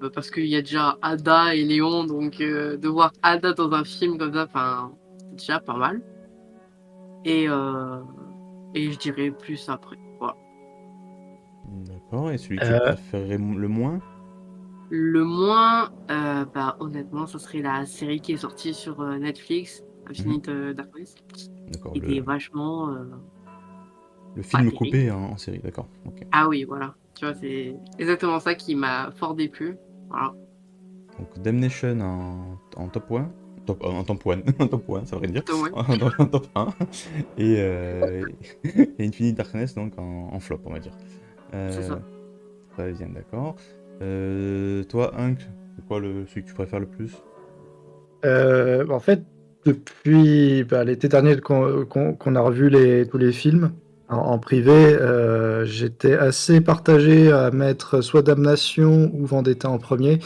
parce qu'il y a déjà Ada et Léon, donc de voir Ada dans un film comme ça, enfin, c'est déjà pas mal. Et, euh, et je dirais plus après. Voilà. D'accord. Et celui que tu Euh, préférerais le moins? Le moins, bah, honnêtement, ça serait la série qui est sortie sur Netflix, Mhm. Infinite Darkness. D'accord. Était vachement Le pas film terrible. coupé en série, d'accord. Ok. Ah oui, voilà. Tu vois, c'est exactement ça qui m'a fort déplu. Voilà. Donc Damnation en top 1. En top 1, en top 1, ça veut rien dire. Plutôt, ouais. En top 1. Et, et Infinite Darkness donc en flop, on va dire. C'est Euh, ça. Très bien, d'accord. Toi, Hunk, c'est quoi celui que tu préfères le plus? En fait, depuis l'été dernier qu'on a revu tous les films en privé, j'étais assez partagé à mettre soit Damnation ou Vendetta en premier.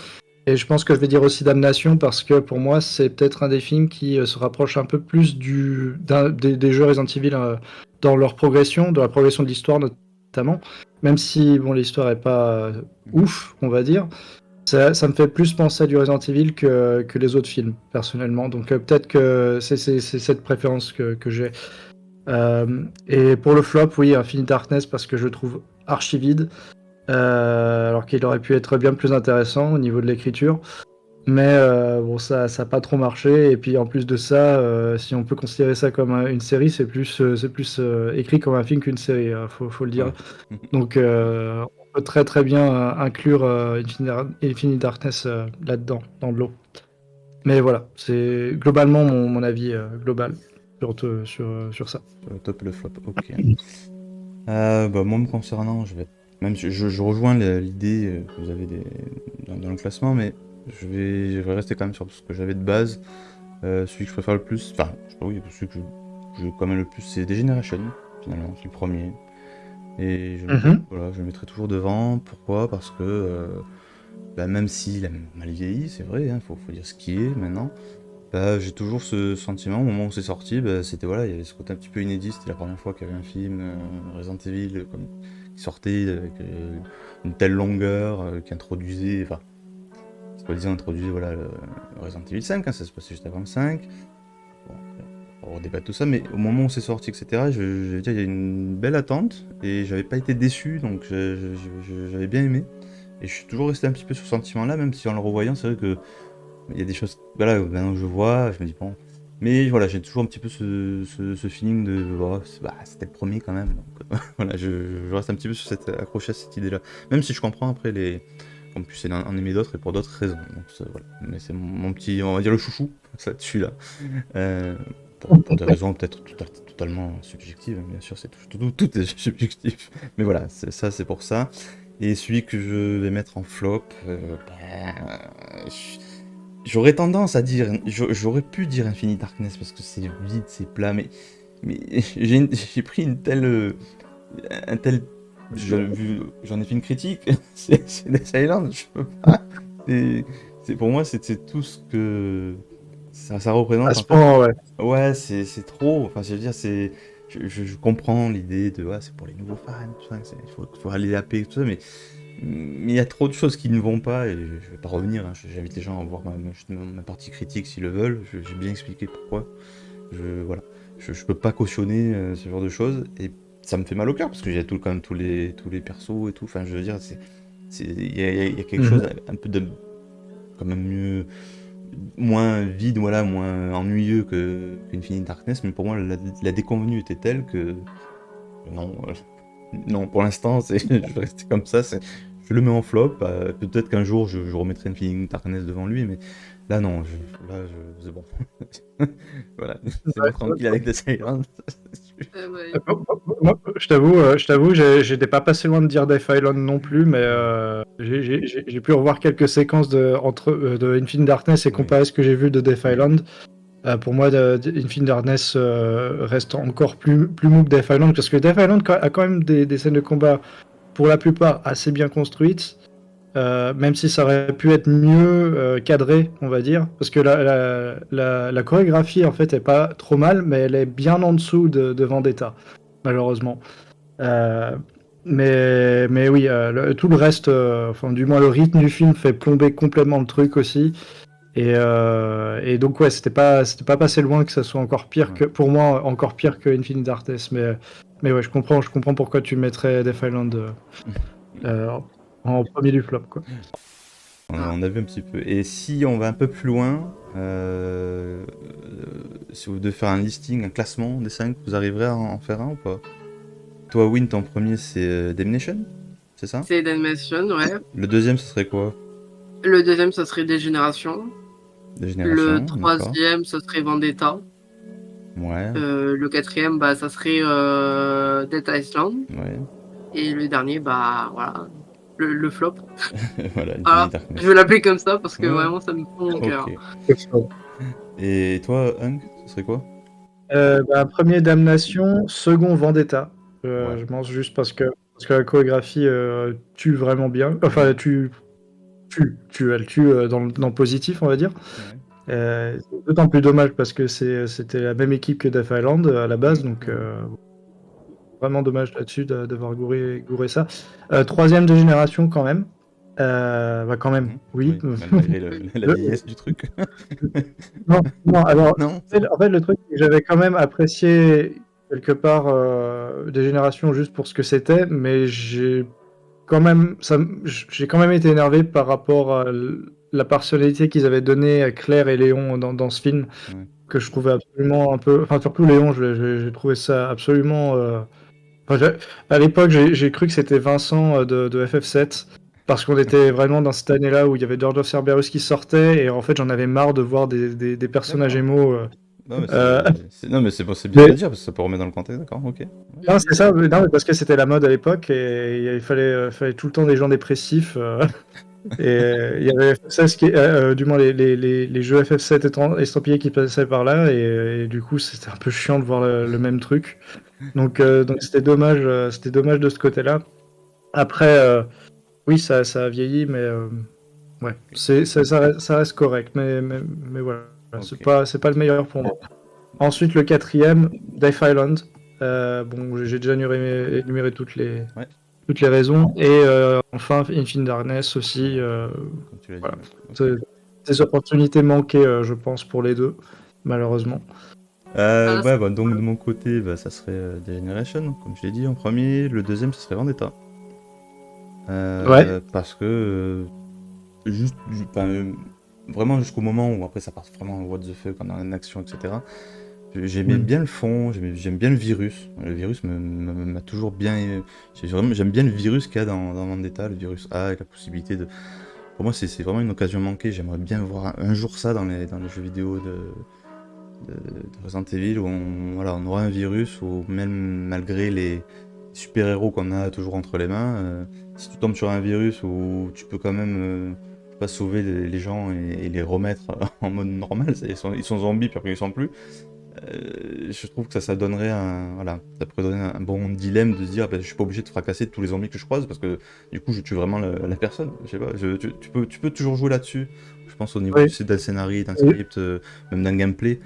Et je pense que je vais dire aussi Damnation parce que pour moi, c'est peut-être un des films qui se rapproche un peu plus des jeux Resident Evil dans leur progression, de la progression de l'histoire notamment. Même si bon, l'histoire est pas Mhm. ouf, on va dire. Ça me fait plus penser à du Resident Evil que les autres films, personnellement. Donc peut-être que c'est cette préférence que j'ai. Et pour le flop, oui, Infinite Darkness, parce que je le trouve archi vide, alors qu'il aurait pu être bien plus intéressant au niveau de l'écriture. Mais bon, ça n'a pas trop marché. Et puis en plus de ça, si on peut considérer ça comme une série, c'est plus écrit comme un film qu'une série, faut le dire. Ouais. Donc on peut très très bien inclure Infinite Darkness là-dedans, dans le lot. Mais voilà, c'est globalement mon avis global sur ça. Sur le top et le flop, ok. Bah, moi, me concernant, même si je rejoins l'idée que vous avez dans le classement, mais je vais rester quand même sur ce que j'avais de base. Celui que je préfère le plus, enfin, je sais pas, oui, celui que je quand même le plus, c'est Degeneration, finalement, c'est le premier. Et Mhm. voilà, je le mettrai toujours devant. Pourquoi? Parce que bah, même s'il a mal vieilli, c'est vrai, hein, faut dire ce qui est maintenant. Bah, j'ai toujours ce sentiment, au moment où c'est sorti, bah, c'était voilà, il y avait ce côté un petit peu inédit, c'était la première fois qu'il y avait un film Resident Evil qui sortait avec une telle longueur, qui introduisait, enfin, soi-disant introduisait voilà, le Resident Evil 5, hein, ça se passait juste avant le 5. Bon, on débat tout ça, mais au moment où c'est sorti, etc., je veux dire, il y a une belle attente, et j'avais pas été déçu, donc j'avais bien aimé. Et je suis toujours resté un petit peu sur ce sentiment-là, même si en le revoyant, c'est vrai que il y a des choses, voilà, maintenant que je vois, je me dis bon. Mais voilà, j'ai toujours un petit peu ce feeling de, oh, c'était le premier quand même. Donc, voilà, je reste un petit peu sur accroché à cette idée-là. Même si je comprends après qu'on puisse en aimer d'autres et pour d'autres raisons. Donc, voilà. Mais c'est mon petit, on va dire le chouchou, ça dessus là. Euh, pour des raisons peut-être totalement subjectives, hein, bien sûr, tout est subjectif. Mais voilà, ça c'est pour ça. Et celui que je vais mettre en flop, j'aurais tendance à dire, j'aurais pu dire Infinite Darkness parce que c'est vide, c'est plat, mais j'ai pris un tel, j'en ai fait une critique, c'est Death Island, je peux pas. C'est, pour moi, c'est tout ce que ça À représente ce en fait. point, ouais. Ouais, c'est trop. Enfin, je veux dire, je comprends l'idée de, ouais, c'est pour les nouveaux fans, tout ça, il faut aller la paix, tout ça, mais il y a trop de choses qui ne vont pas et je vais pas revenir, hein. J'invite les gens à voir ma partie critique s'ils le veulent. J'ai bien expliqué pourquoi. Voilà. Je peux pas cautionner ce genre de choses et ça me fait mal au cœur parce que j'ai quand même tous les persos et tout. Enfin, je veux dire, il y a quelque chose Mhm. un peu de quand même moins vide, voilà, moins ennuyeux qu'Infinite Darkness. Mais pour moi, la déconvenue était telle que non, non, pour l'instant, je vais rester comme ça. Je le mets en flop. Peut-être qu'un jour, je remettrai une Feeling Darkness devant lui, mais là, non. C'est bon. Voilà, c'est bon, tranquille avec The Silence. Ouais. Moi, je t'avoue, j'étais pas passé loin de dire Death Island non plus, mais j'ai pu revoir quelques séquences de Infinite Darkness et Oui. comparer ce que j'ai vu de Death Island. Pour moi, Infinite Darkness reste encore plus mou que Death Island, parce que Death Island a quand même des scènes de combat, pour la plupart, assez bien construites, même si ça aurait pu être mieux cadré, on va dire, parce que la chorégraphie, en fait, est pas trop mal, mais elle est bien en dessous de Vendetta, malheureusement. Euh, Mais oui, tout le reste, enfin, du moins le rythme du film fait plomber complètement le truc aussi. Et donc, ouais, c'était pas passé loin que ça soit encore pire Ouais. que, pour moi, encore pire que Infinite Darkness. Mais ouais, je comprends pourquoi tu mettrais Death Island euh, en premier du flop, quoi. On a vu un petit peu. Et si on va un peu plus loin, si vous devez faire un listing, un classement des 5, vous arriverez à en faire un ou pas? Toi, Win, ton premier, c'est Damnation, c'est ça? C'est Damnation, ouais. Le deuxième, ce serait quoi? Le deuxième, ça serait Dégénération. De Le Génération, d'accord. troisième, ça serait Vendetta. Ouais, Le quatrième, bah, ça serait Dead Island. ouais. Et le dernier, bah, voilà, le flop. Voilà, Ah, Infinite je vais Darkness. l'appeler comme ça parce que Ouais, vraiment, ça me prend mon ok. cœur. Et toi, Hunk, ce serait quoi? Bah, premier Damnation, second Vendetta. Ouais. Je pense juste parce que la chorégraphie tue vraiment bien. Enfin, elle tue dans le positif, on va dire. Ouais. C'est d'autant plus dommage parce que c'était la même équipe que Death Island à la base, donc Ouais. vraiment dommage là-dessus d'avoir gouré ça. Troisième de génération quand même. Bah quand même, Mhm. oui. Oui, malgré la Le- vieillesse du truc. non, non, alors, Non, en fait, le truc, c'est que j'avais quand même apprécié quelque part des générations juste pour ce que c'était, mais j'ai quand même été énervé par rapport à la personnalité qu'ils avaient donnée à Claire et Léon dans ce film, ouais. que je trouvais absolument un peu. Enfin, surtout Léon, j'ai trouvé ça absolument. Enfin, à l'époque, j'ai cru que c'était Vincent de FF7, parce qu'on était vraiment dans cette année-là où il y avait George of Cerberus qui sortait, et en fait, j'en avais marre de voir des personnages D'accord. émo. Non, mais Euh, non, mais c'est bien de le mais dire parce que ça peut remettre dans le contexte, d'accord, ok. Ouais. non, c'est ça, non, mais parce que c'était la mode à l'époque, et il fallait tout le temps des gens dépressifs. Et il y avait FF16 du moins les jeux FF7 estampillés qui passaient par là, et du coup, c'était un peu chiant de voir le même truc. Donc c'était dommage de ce côté-là. Après, oui, ça a vieilli, mais ouais, Ok. ça reste correct, mais voilà, Ok. c'est pas le meilleur pour moi. Ensuite, le quatrième, Death Island. Bon, j'ai déjà énuméré Ouais, toutes les raisons. Et enfin, Infinite Darkness aussi. comme tu l'as dit, Voilà. ouais. Ok. C'est- Des opportunités manquées, je pense, pour les deux, malheureusement. Ah, là, Ouais, bah, donc de mon côté, bah, ça serait The Generation, comme je l'ai dit en premier. Le deuxième, ça serait Vendetta. Ouais. Parce que enfin, vraiment jusqu'au moment où après ça part vraiment en what the fuck, en action, etc. J'aimais Mm. bien le fond, j'aime bien le virus. Le virus m'a toujours bien. J'aime bien le virus qu'il y a dans Vendetta, le virus A, et la possibilité de. Pour moi, c'est vraiment une occasion manquée. J'aimerais bien voir un jour ça dans les jeux vidéo de Resident Evil, où voilà, on aura un virus, où même malgré les super-héros qu'on a toujours entre les mains, si tu tombes sur un virus où tu peux quand même je sais pas, sauver les gens et les remettre en mode normal, ils sont zombies, puis après ils sont plus. Je trouve que ça donnerait voilà, ça pourrait donner un bon dilemme de se dire, ben, je suis pas obligé de fracasser tous les zombies que je croise parce que du coup je tue vraiment la personne. Je sais pas, tu peux toujours jouer là-dessus. Je pense au niveau Oui. d'un scénario, d'un Oui. script, même d'un gameplay.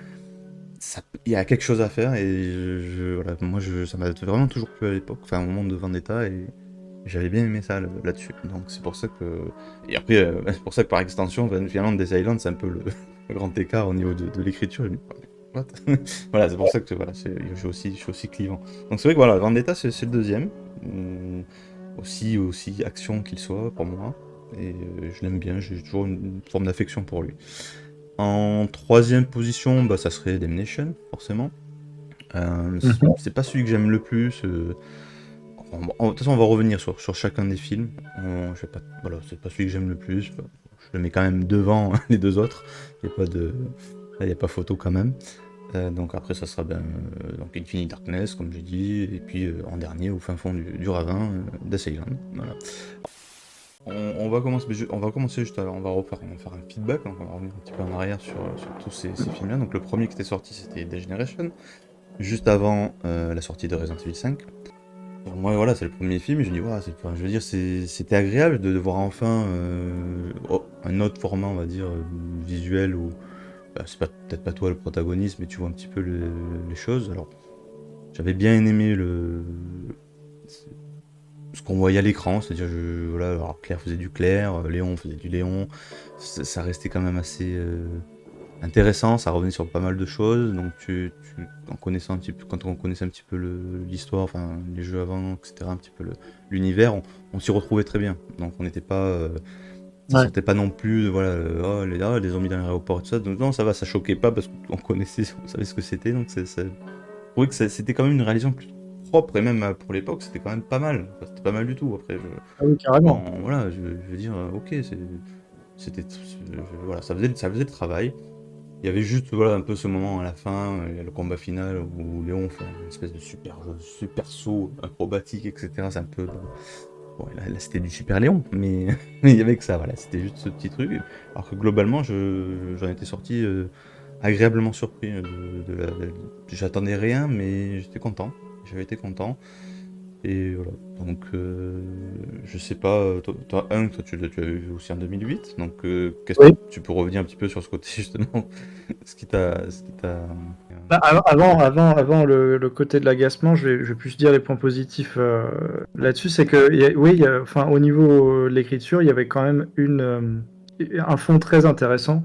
Il y a quelque chose à faire et voilà, moi ça m'a vraiment toujours plu à l'époque, enfin au moment de Vendetta, et j'avais bien aimé ça là-dessus. Donc c'est pour ça que. Et après, c'est pour ça que par extension, finalement, Death Island, c'est un peu le grand écart au niveau de l'écriture. Je me dis, what. Voilà, c'est pour ça que voilà, je suis aussi clivant. Donc c'est vrai que voilà, Vendetta, c'est le deuxième. Aussi action qu'il soit pour moi. Et je l'aime bien, j'ai toujours une forme d'affection pour lui. En troisième position, bah, ça serait Damnation, forcément. Mhm. C'est pas celui que j'aime le plus. De toute façon, on va revenir sur chacun des films. Je sais pas, voilà, c'est pas celui que j'aime le plus. Je le mets quand même devant les deux autres. Il y a pas photo quand même. Donc après, ça sera donc Infinite Darkness, comme j'ai dit, et puis en dernier, au fin fond du ravin, Death Island. Voilà. On va commencer juste alors, on va faire un feedback, donc on va revenir un petit peu en arrière sur tous ces films-là. Donc le premier qui était sorti, c'était Degeneration, juste avant la sortie de Resident Evil 5. Donc moi voilà, c'est le premier film, et je me dis, ouais, enfin, je veux dire, c'était agréable de voir enfin un autre format, on va dire, visuel, où bah, c'est peut-être pas toi le protagoniste, mais tu vois un petit peu les choses. Alors, j'avais bien aimé ce qu'on voyait à l'écran, c'est-à-dire, voilà, alors Claire faisait du Claire, Léon faisait du Léon, ça restait quand même assez intéressant, ça revenait sur pas mal de choses, donc en connaissant un petit peu, quand on connaissait un petit peu l'histoire, enfin les jeux avant, etc., un petit peu l'univers, on s'y retrouvait très bien, donc on n'était pas... ça Ouais. sortait pas non plus, voilà, oh, les zombies dans l'aéroport et tout ça, donc non, ça va, ça choquait pas parce qu'on connaissait, on savait ce que c'était, donc je trouvais que c'était quand même une réalisation plus propre, et même pour l'époque, c'était quand même pas mal, enfin, c'était pas mal du tout, après, Ah oui, carrément. voilà, je veux dire, ok, voilà, ça faisait le travail. Il y avait juste, voilà, un peu ce moment à la fin, il y a le combat final où Léon fait une espèce de super saut acrobatique, etc. C'est un peu... Bon, là, c'était du super Léon, mais mais il y avait que ça, voilà, c'était juste ce petit truc. Alors que globalement, j'en étais sorti agréablement surpris. J'attendais rien, mais j'étais content. J'avais été content. Et voilà. Donc, je sais pas, toi, tu l'avais vu aussi en 2008. Donc, qu'est-ce que Oui. tu peux revenir un petit peu sur ce côté, justement, ce qui t'a. Bah, avant le côté de l'agacement, je vais plus dire les points positifs là-dessus. C'est que, oui, enfin, au niveau de l'écriture, il y avait quand même un fond très intéressant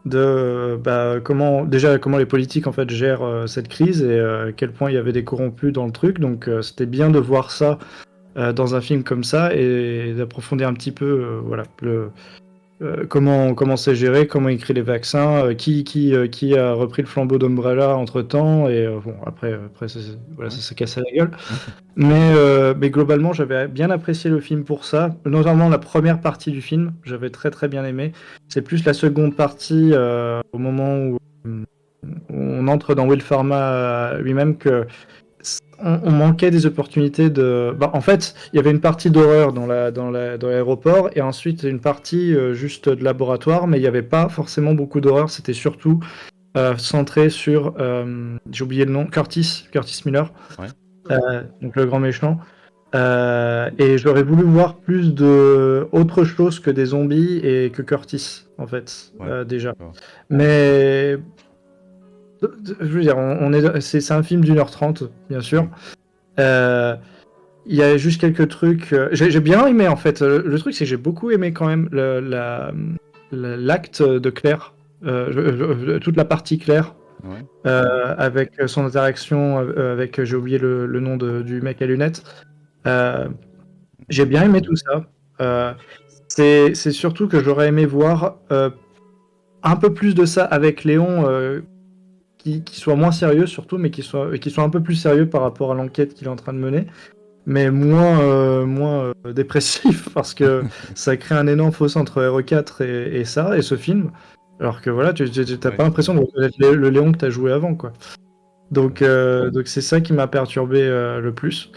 de comment les politiques en fait gèrent cette crise et à quel point il y avait des corrompus dans le truc. Donc, c'était bien de voir ça dans un film comme ça et d'approfondir un petit peu voilà, comment c'est géré, comment il crée les vaccins, qui a repris le flambeau d'Umbrella entre-temps, et bon, après voilà, Ouais. ça s'est cassé la gueule. Mais globalement, j'avais bien apprécié le film pour ça, notamment la première partie du film, j'avais très très bien aimé. C'est plus la seconde partie, au moment où on entre dans Will Pharma lui-même, que on manquait des opportunités de. Bah, en fait, il y avait une partie d'horreur dans l'aéroport et ensuite une partie juste de laboratoire, mais il n'y avait pas forcément beaucoup d'horreur. C'était surtout centré sur, j'ai oublié le nom, Curtis Miller, Ouais. donc le grand méchant. Et j'aurais voulu voir plus de autre chose que des zombies et que Curtis, en fait, Ouais. déjà. D'accord. Mais je veux dire, c'est un film d'1h30, bien sûr. Mm. Euh, Il y a juste quelques trucs. J'ai bien aimé en fait. Le truc, c'est que j'ai beaucoup aimé quand même l'acte de Claire, toute la partie Claire, Ouais. avec son interaction avec, j'ai oublié le nom du mec à lunettes. Euh, j'ai bien aimé tout ça. Euh, c'est surtout que j'aurais aimé voir un peu plus de ça avec Léon, qui soit moins sérieux surtout, mais qui soit un peu plus sérieux par rapport à l'enquête qu'il est en train de mener. Mais moins dépressif parce que ça crée un énorme fossé entre RE4 et ça, et ce film. Alors que voilà, t'as Ouais, pas c'est vrai. l'impression de reconnaître le Léon que t'as joué avant, quoi. Ouais. Donc c'est ça qui m'a perturbé le plus.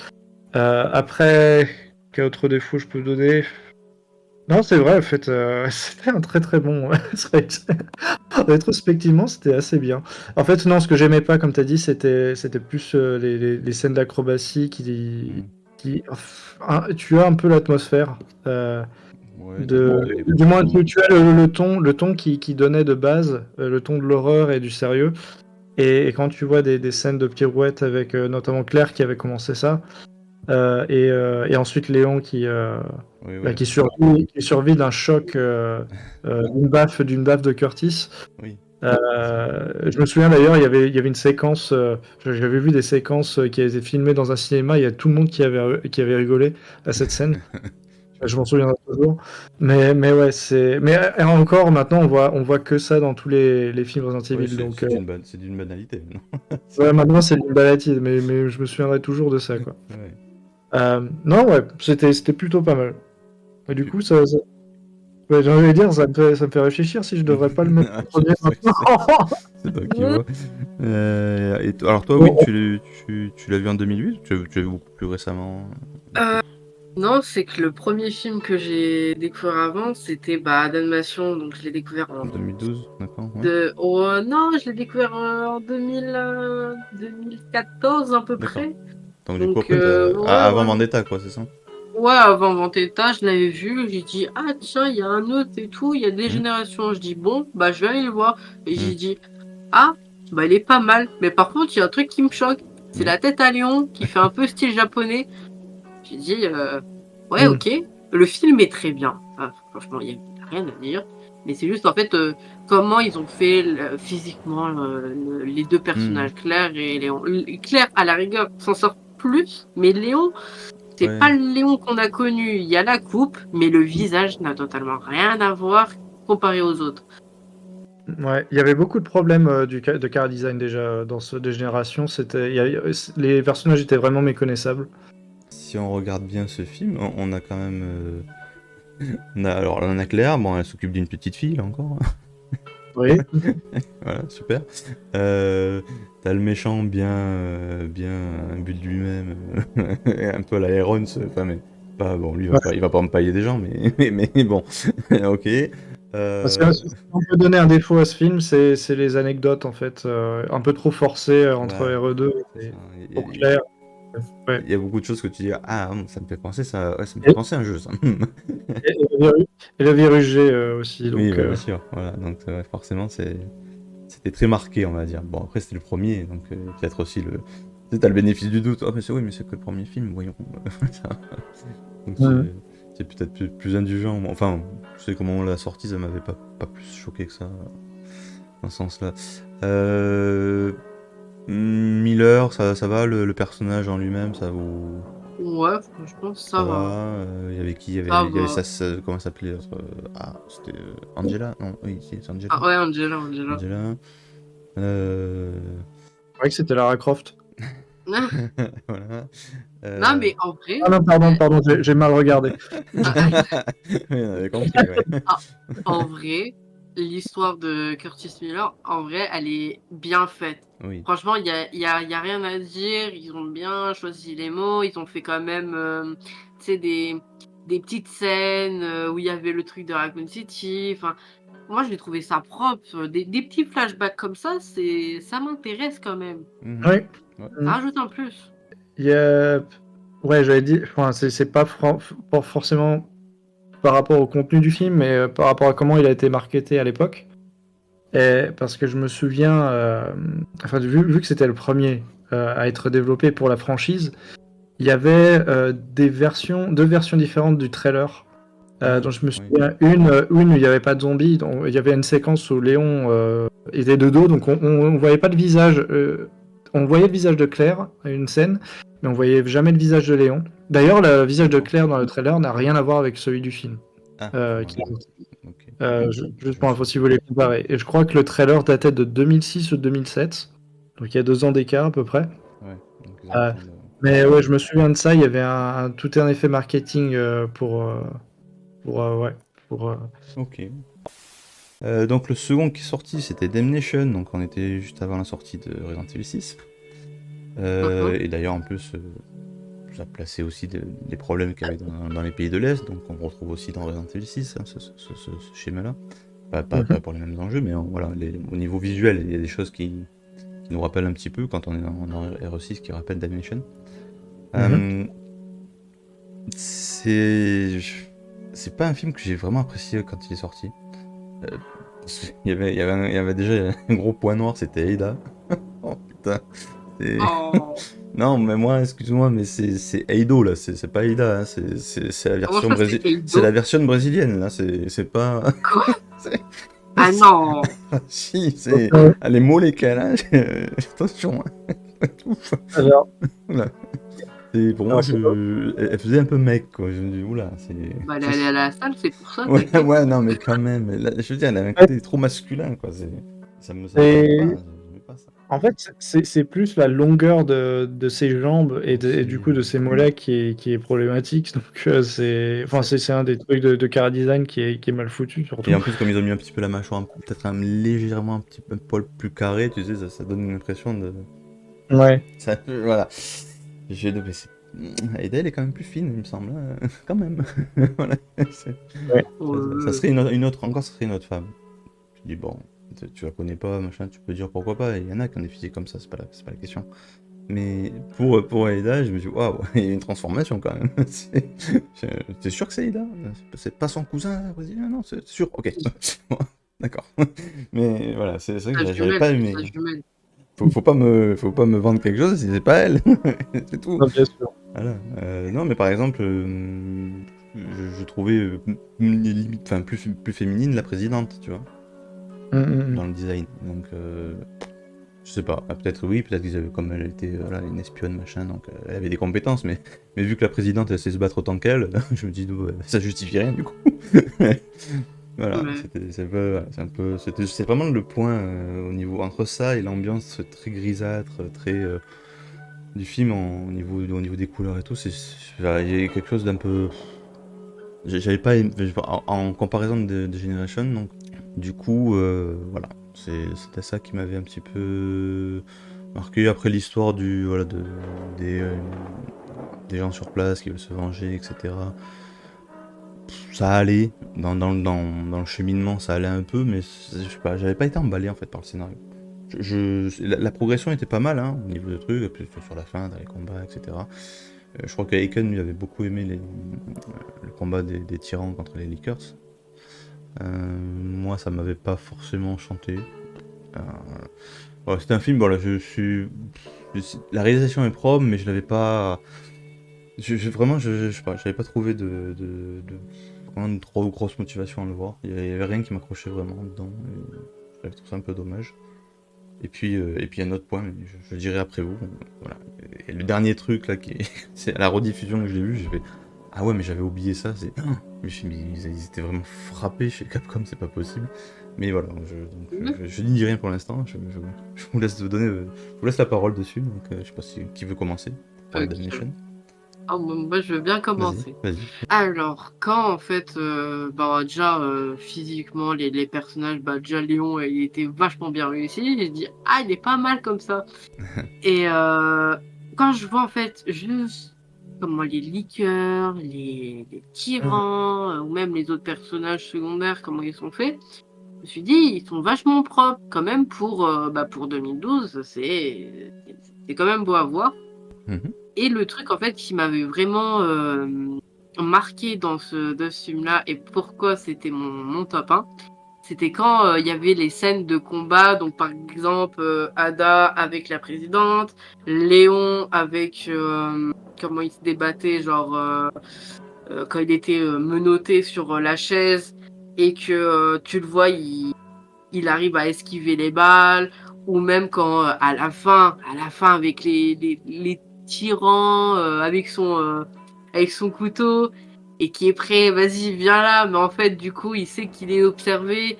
Après, quel autre défaut je peux donner? Non, c'est vrai, en fait, c'était un très très bon. Rétrospectivement, c'était assez bien. En fait, non, ce que j'aimais pas, comme t'as dit, c'était plus les scènes d'acrobatie Mm. tu as un peu l'atmosphère Ouais, t'avais les du moins boucliers. tu as le ton qui donnait de base, le ton de l'horreur et du sérieux. Et quand tu vois des scènes de pirouettes avec notamment Claire qui avait commencé ça, et ensuite Léon Oui, bah, oui, qui survit d'un choc, d'une baffe de Curtis. oui. Je me souviens d'ailleurs, il y avait une séquence, j'avais vu des séquences qui avaient été filmées dans un cinéma, il y a tout le monde qui avait rigolé à cette scène. Je m'en souviendrai toujours. Mais ouais, mais encore maintenant, on voit que ça dans tous les films Resident Oui, Evil. Donc c'est d'une banalité, non? ouais, maintenant c'est une balatine, mais je me souviendrai toujours de ça, quoi. Ouais. Non, ouais, c'était plutôt pas mal. Et du Tu- coup, ouais, j'ai envie de dire, ça me fait réfléchir si je devrais pas le mettre en premier Ouais, maintenant. c'est toi qui vois. Alors toi, oui, tu l'as vu en 2008 ou tu l'as vu beaucoup plus récemment? Euh, non, c'est que le premier film que j'ai découvert avant, c'était d'animation, donc je l'ai découvert En 2012, d'accord, ouais. Oh non, je l'ai découvert en 2014 à peu D'accord. près. Donc du coup, Donc après, ouais, avant ouais. Vendetta, quoi, c'est ça? Ouais, avant Vendetta, je l'avais vu, j'ai dit, ah tiens, il y a un autre et tout, il y a des Hmm, générations. Je dis, bon, je vais aller le voir. Et hmm, j'ai dit, ah, il est pas mal. Mais par contre, il y a un truc qui me choque. C'est oui. la tête à lion qui fait un peu style japonais. J'ai dit, ouais, ok, le film est très bien. Enfin, franchement, il n'y a rien à dire. Mais c'est juste, en fait, comment ils ont fait physiquement les deux personnages, Claire et Léon. Claire, à la rigueur, s'en sort plus, mais Léon, c'est pas le Léon qu'on a connu. Il y a la coupe, mais le visage n'a totalement rien à voir comparé aux autres. Ouais, il y avait beaucoup de problèmes de car design déjà dans ce Dégénération. Les personnages étaient vraiment méconnaissables. Si on regarde bien ce film, on a quand même. Alors, on a Claire, bon, elle s'occupe d'une petite fille, là encore. Oui. Voilà, super. T'as le méchant bien imbu de lui-même, un peu à la Herons, enfin, mais pas bon, lui il va pas empailler des gens, mais bon, ok. Parce que si on peut donner un défaut à ce film, c'est les anecdotes en fait, un peu trop forcées entre Ouais, R2 et pour Claire. Ouais. il y a beaucoup de choses que tu dis, ah, ça me fait penser ça, ouais, ça me fait penser à un jeu, ça. Et le virus G aussi. Donc, Oui, bah, bien sûr, voilà, donc forcément c'était très marqué, on va dire. Bon, après c'était le premier, donc peut-être aussi le. Tu sais, t'as le bénéfice du doute. Ah, mais oui, mais c'est que le premier film, voyons. Donc c'est peut-être plus indulgent. Enfin, je sais comment on l'a sorti, ça m'avait pas plus choqué que ça, dans ce sens-là. Miller, ça va, le personnage en lui-même, ça vous. Ouais, franchement, ça va. Il y avait qui? Il y Ça avait va. comment ça s'appelait l'autre. Ah, c'était Angela? Non, oui, c'est Angela. Ah ouais, Angela. Angela. c'est vrai que c'était Lara Croft. Voilà. Non, mais en vrai. Ah non, pardon, j'ai mal regardé. Oui, on avait compris, ouais. En vrai, l'histoire de Curtis Miller, en vrai, elle est bien faite. Oui. Franchement, il y a rien à dire. Ils ont bien choisi les mots. Ils ont fait quand même, tu sais, des petites scènes où il y avait le truc de Raccoon City. Enfin, moi, j'ai trouvé ça propre. Des petits flashbacks comme ça, ça m'intéresse quand même. Oui. Ça rajoute un plus. Ouais, j'avais dit, enfin, c'est pas forcément par rapport au contenu du film, mais par rapport à comment il a été marketé à l'époque. Parce que je me souviens, enfin, vu que c'était le premier à être développé pour la franchise, il y avait deux versions différentes du trailer. Dont je me souviens, une où il n'y avait pas de zombies, il y avait une séquence où Léon était de dos, donc on voyait pas le visage. On voyait le visage de Claire à une scène, mais on voyait jamais le visage de Léon. D'ailleurs, le visage de Claire dans le trailer n'a rien à voir avec celui du film. Juste pour info, si vous voulez comparer. Et je crois que le trailer datait de 2006 ou 2007, donc il y a 2 ans d'écart à peu près. Ouais, mais ouais, je me souviens de ça, il y avait tout un effet marketing pour. Ok. Donc le second qui est sorti, c'était Damnation, donc on était juste avant la sortie de Resident Evil 6. Et d'ailleurs en plus, ça plaçait aussi des problèmes qu'il y avait dans les pays de l'Est, donc on retrouve aussi dans Resident Evil 6 hein, ce schéma-là. Pas pour les mêmes enjeux, mais voilà, au niveau visuel, il y a des choses qui nous rappellent un petit peu quand on est dans RE6 qui rappelle Damnation. C'est pas un film que j'ai vraiment apprécié quand il est sorti. Il y avait déjà un gros point noir, c'était Ada. Oh putain. Non, mais moi, excuse-moi, mais c'est Eido là, c'est pas Ada, hein. C'est la version c'est la version brésilienne là, c'est pas. Quoi? Ah non. Si, c'est les mots lesquels, hein. Attention. Alors. Voilà. Pour moi, elle faisait un peu mec, quoi. Je me dis, oula, c'est. Bah, elle est allée à la salle, c'est pour ça. Ouais, non, mais quand même. Je veux dire, elle avait un côté trop masculin, quoi. Ça me pas ça. En fait, c'est plus la longueur de ses jambes et du coup de ses mollets qui est problématique. Donc, c'est un des trucs de car design qui est mal foutu, surtout. Et en plus, comme ils ont mis un petit peu la mâchoire, peut-être légèrement un petit peu un poil plus carré, tu sais, ça donne une impression de. Ouais. Voilà. Ada, elle est quand même plus fine, il me semble, hein. Quand même. Voilà. Ça serait une autre, encore, ça serait une autre femme. Je dis, bon, tu la connais pas, machin, tu peux dire pourquoi pas. Il y en a qui ont des physiques comme ça, c'est pas la question. Mais pour Ada, je me dis, waouh, il y a une transformation quand même. T'es sûr que c'est Ada? C'est pas son cousin brésilien? Non, c'est sûr. Ok. Bon, d'accord. Mais voilà, c'est vrai que j'avais pas aimé. Faut pas me vendre quelque chose si c'est pas elle. C'est tout. Non, bien sûr. Voilà. Non, mais par exemple, je trouvais limite, enfin, plus féminine la présidente, tu vois, dans le design. Donc, je sais pas. Peut-être oui, peut-être qu'ils avaient, comme elle était voilà, une espionne, machin, donc elle avait des compétences, mais vu que la présidente, elle sait se battre autant qu'elle, je me dis, ça justifie rien, du coup. Voilà, Mais c'est vraiment le point au niveau entre ça et l'ambiance très grisâtre, très du film au niveau des couleurs et tout, il y a quelque chose d'un peu. J'avais pas en comparaison de Generation, donc du coup, voilà, c'était ça qui m'avait un petit peu marqué. Après l'histoire voilà, des, euh, des gens sur place qui veulent se venger, etc. Ça allait, dans le cheminement, ça allait un peu, mais je sais pas, j'avais pas été emballé en fait par le scénario. La progression était pas mal, hein, au niveau de trucs, puis sur la fin, dans les combats, etc. Je crois que Aiken lui avait beaucoup aimé le combat des tyrans contre les Lickers. Moi, ça m'avait pas forcément chanté. Euh, voilà, c'était un film, voilà, la réalisation est propre, mais je l'avais pas. Vraiment, je sais pas, j'avais pas trouvé vraiment une trop grosse motivation à le voir. Il y avait rien qui m'accrochait vraiment dedans. J'avais trouvé ça un peu dommage. Et puis un autre point, mais je le dirai après vous. Voilà. Et le dernier truc là, c'est à la rediffusion que je l'ai vu, j'ai fait ah ouais, mais j'avais oublié ça. Mais ils étaient vraiment frappés chez Capcom, c'est pas possible. Mais voilà, je n'y dis rien pour l'instant. Je vous laisse je vous laisse la parole dessus. Donc je sais pas qui veut commencer pour parler ok. d'Animation. Ah, moi, je veux bien Vas-y, commencer. vas-y. Alors, quand en fait, bah, déjà physiquement, les personnages, bah, déjà Léon, il était vachement bien réussi. J'ai dit, ah, il est pas mal comme ça. Et quand je vois en fait juste comment les liqueurs, les tyrans, ou même les autres personnages secondaires, comment ils sont faits, je me suis dit, ils sont vachement propres quand même pour 2012. C'est quand même beau à voir. Mhm. Et le truc en fait qui m'avait vraiment marqué dans ce film-là et pourquoi c'était mon top 1, c'était quand il y avait les scènes de combat, donc par exemple Ada avec la présidente, Léon avec comment il se débattait, genre quand il était menotté sur la chaise et que tu le vois, il arrive à esquiver les balles, ou même quand à la fin avec les tyrans avec son couteau et qui est prêt, vas-y viens là, mais en fait du coup il sait qu'il est observé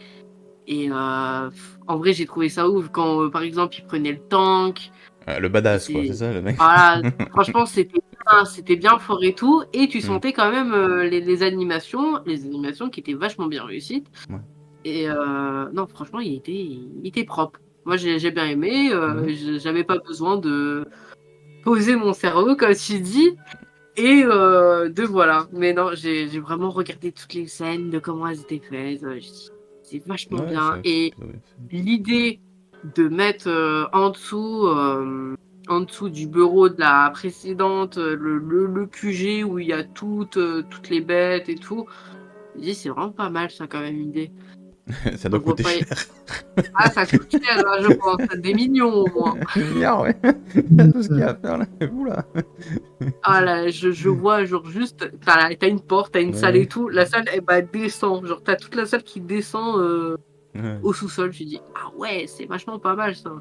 et en vrai j'ai trouvé ça ouf quand par exemple il prenait le tank, Le badass, quoi, c'est c'est ça, le mec. voilà, franchement c'était bien fort et tout, et tu Mm. sentais quand même les animations qui étaient vachement bien réussies. Ouais. Et non, franchement, il était propre. Moi, j'ai bien aimé. Mhm. J'avais pas besoin de poser mon cerveau, comme tu dis. Et de voilà. Mais non, j'ai vraiment regardé toutes les scènes de comment elles étaient faites. Je dis, c'est vachement Ouais, c'est bien. vrai que c'est Et plutôt bien fait. l'idée de mettre en dessous du bureau de la précédente, le QG où il y a toutes les bêtes et tout, je dis, c'est vraiment pas mal, ça, quand même, l'idée. Ça doit On voit coûter pas. cher. Ah, ça coûte cher, là, je pense. Des millions au moins. Milliard, ouais. Il y a tout ce qu'il y a à faire là. Oula. Ah là, je vois, genre juste, t'as une porte, t'as une salle et Ouais. tout. La salle, eh ben, descend. Genre, t'as toute la salle qui descend Ouais. au sous-sol. Tu dis, ah ouais, c'est vachement pas mal ça.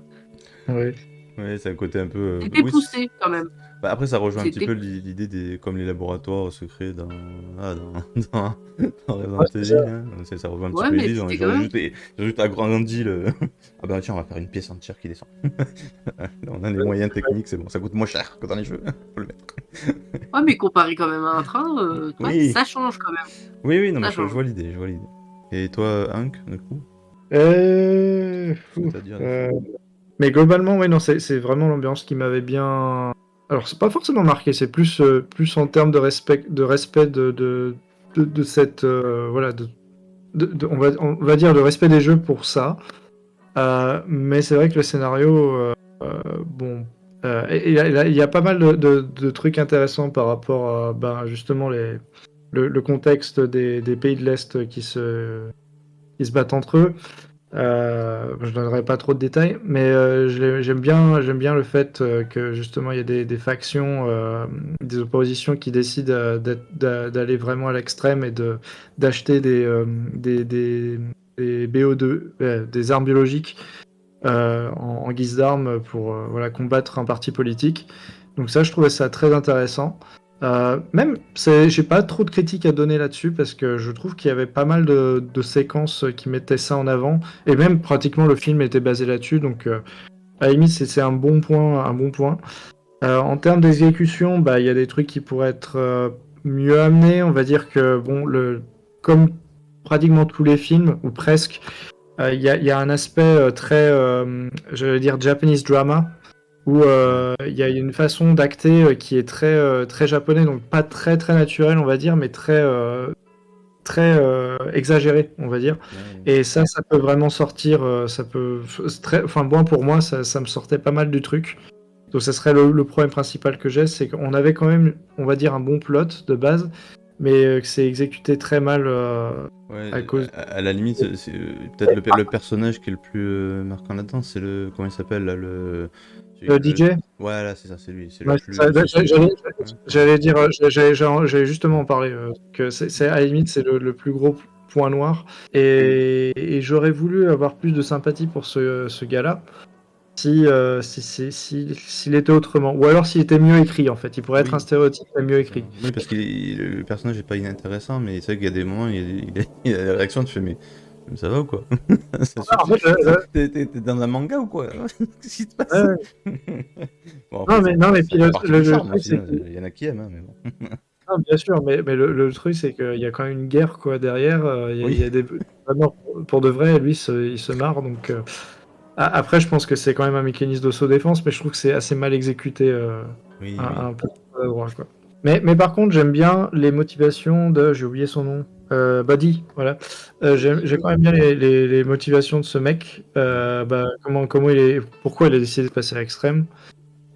Oui. Ouais, c'est un côté un peu. C'était Oui. poussé quand même. Bah, après, ça rejoint un petit C'était peu poussé. l'idée comme les laboratoires secrets dans, dans Resident Ouais, c'est ça. Evil. Hein. Ça rejoint un petit Ouais, peu mais l'idée. c'était Ils quand ont même. juste agrandi le. Ah bah tiens, on va faire une pièce entière qui descend. Là, on a les moyens techniques, c'est bon. Ça coûte moins cher que dans les jeux. Faut le mettre. Ouais, mais comparé quand même à un train, tu vois, Oui. ça change quand même. Oui, non, mais Ça je change. vois l'idée, je vois l'idée. Et toi, Hank, du coup, ce que Ouf, t'as à dire dessus? mais globalement, ouais, non, c'est vraiment l'ambiance qui m'avait bien. Alors, c'est pas forcément marqué, c'est plus en termes de respect de cette. Voilà, on va dire le respect des jeux pour ça. Mais c'est vrai que le scénario, bon. Il y a pas mal de trucs intéressants par rapport à ben, justement le contexte des pays de l'Est qui se battent entre eux. Je donnerai pas trop de détails, mais j'aime bien le fait que justement il y a des factions, des oppositions qui décident d'aller vraiment à l'extrême et d'acheter des BO2, des armes biologiques en guise d'armes pour voilà, combattre un parti politique. Donc ça, je trouvais ça très intéressant. J'ai pas trop de critiques à donner là-dessus parce que je trouve qu'il y avait pas mal de séquences qui mettaient ça en avant et même pratiquement le film était basé là-dessus. Donc à la limite, c'est un bon point, un bon point. En termes d'exécution, bah il y a des trucs qui pourraient être mieux amenés. On va dire que bon, comme pratiquement tous les films ou presque, il y a un aspect très, j'allais dire Japanese drama où il y a une façon d'acter qui est très japonais, donc pas très très naturel, on va dire, mais très exagéré, on va dire. Ouais. Et ça peut vraiment sortir, ça peut, enfin bon pour moi, ça me sortait pas mal du truc. Donc ça serait le problème principal que j'ai, c'est qu'on avait quand même, on va dire, un bon plot de base, mais que c'est exécuté très mal Ouais, à cause. à la limite, c'est peut-être le personnage qui est le plus marquant là-dedans, c'est le. Comment il s'appelle là, celui Le que- DJ? Voilà, c'est ça, c'est lui. C'est Ouais, le c'est plus. ça. Ouais. J'allais dire, j'allais justement en parler. Que à la limite, c'est le plus gros point noir. Et j'aurais voulu avoir plus de sympathie pour ce gars-là s'il était autrement. Ou alors s'il était mieux écrit, en fait. Il pourrait être un Oui. stéréotype, mais mieux écrit. Oui, parce que le personnage est pas inintéressant, mais c'est vrai qu'il y a des moments, il y a des réactions, tu fais, mais ça va ou quoi? Ça Ah, en suffit. fait, T'es dans un manga ou quoi? Qu'est-ce qui se passe? ouais. Bon, après, Non, mais ça puis fait partie du le charme truc, aussi, c'est hein. que Il y en a qui aiment, hein, mais bon. non, bien sûr, mais le truc, c'est qu'il y a quand même une guerre quoi, derrière. Il Oui, y a des vraiment, pour de vrai, lui, il se marre. Donc, après, je pense que c'est quand même un mécanisme d'autodéfense, mais je trouve que c'est assez mal exécuté, oui, oui. un peu maladroit, quoi. Mais par contre, j'aime bien les motivations de. J'ai oublié son nom. Buddy, voilà. J'ai quand même bien les motivations de ce mec. Bah, comment pourquoi il a décidé de passer à l'extrême.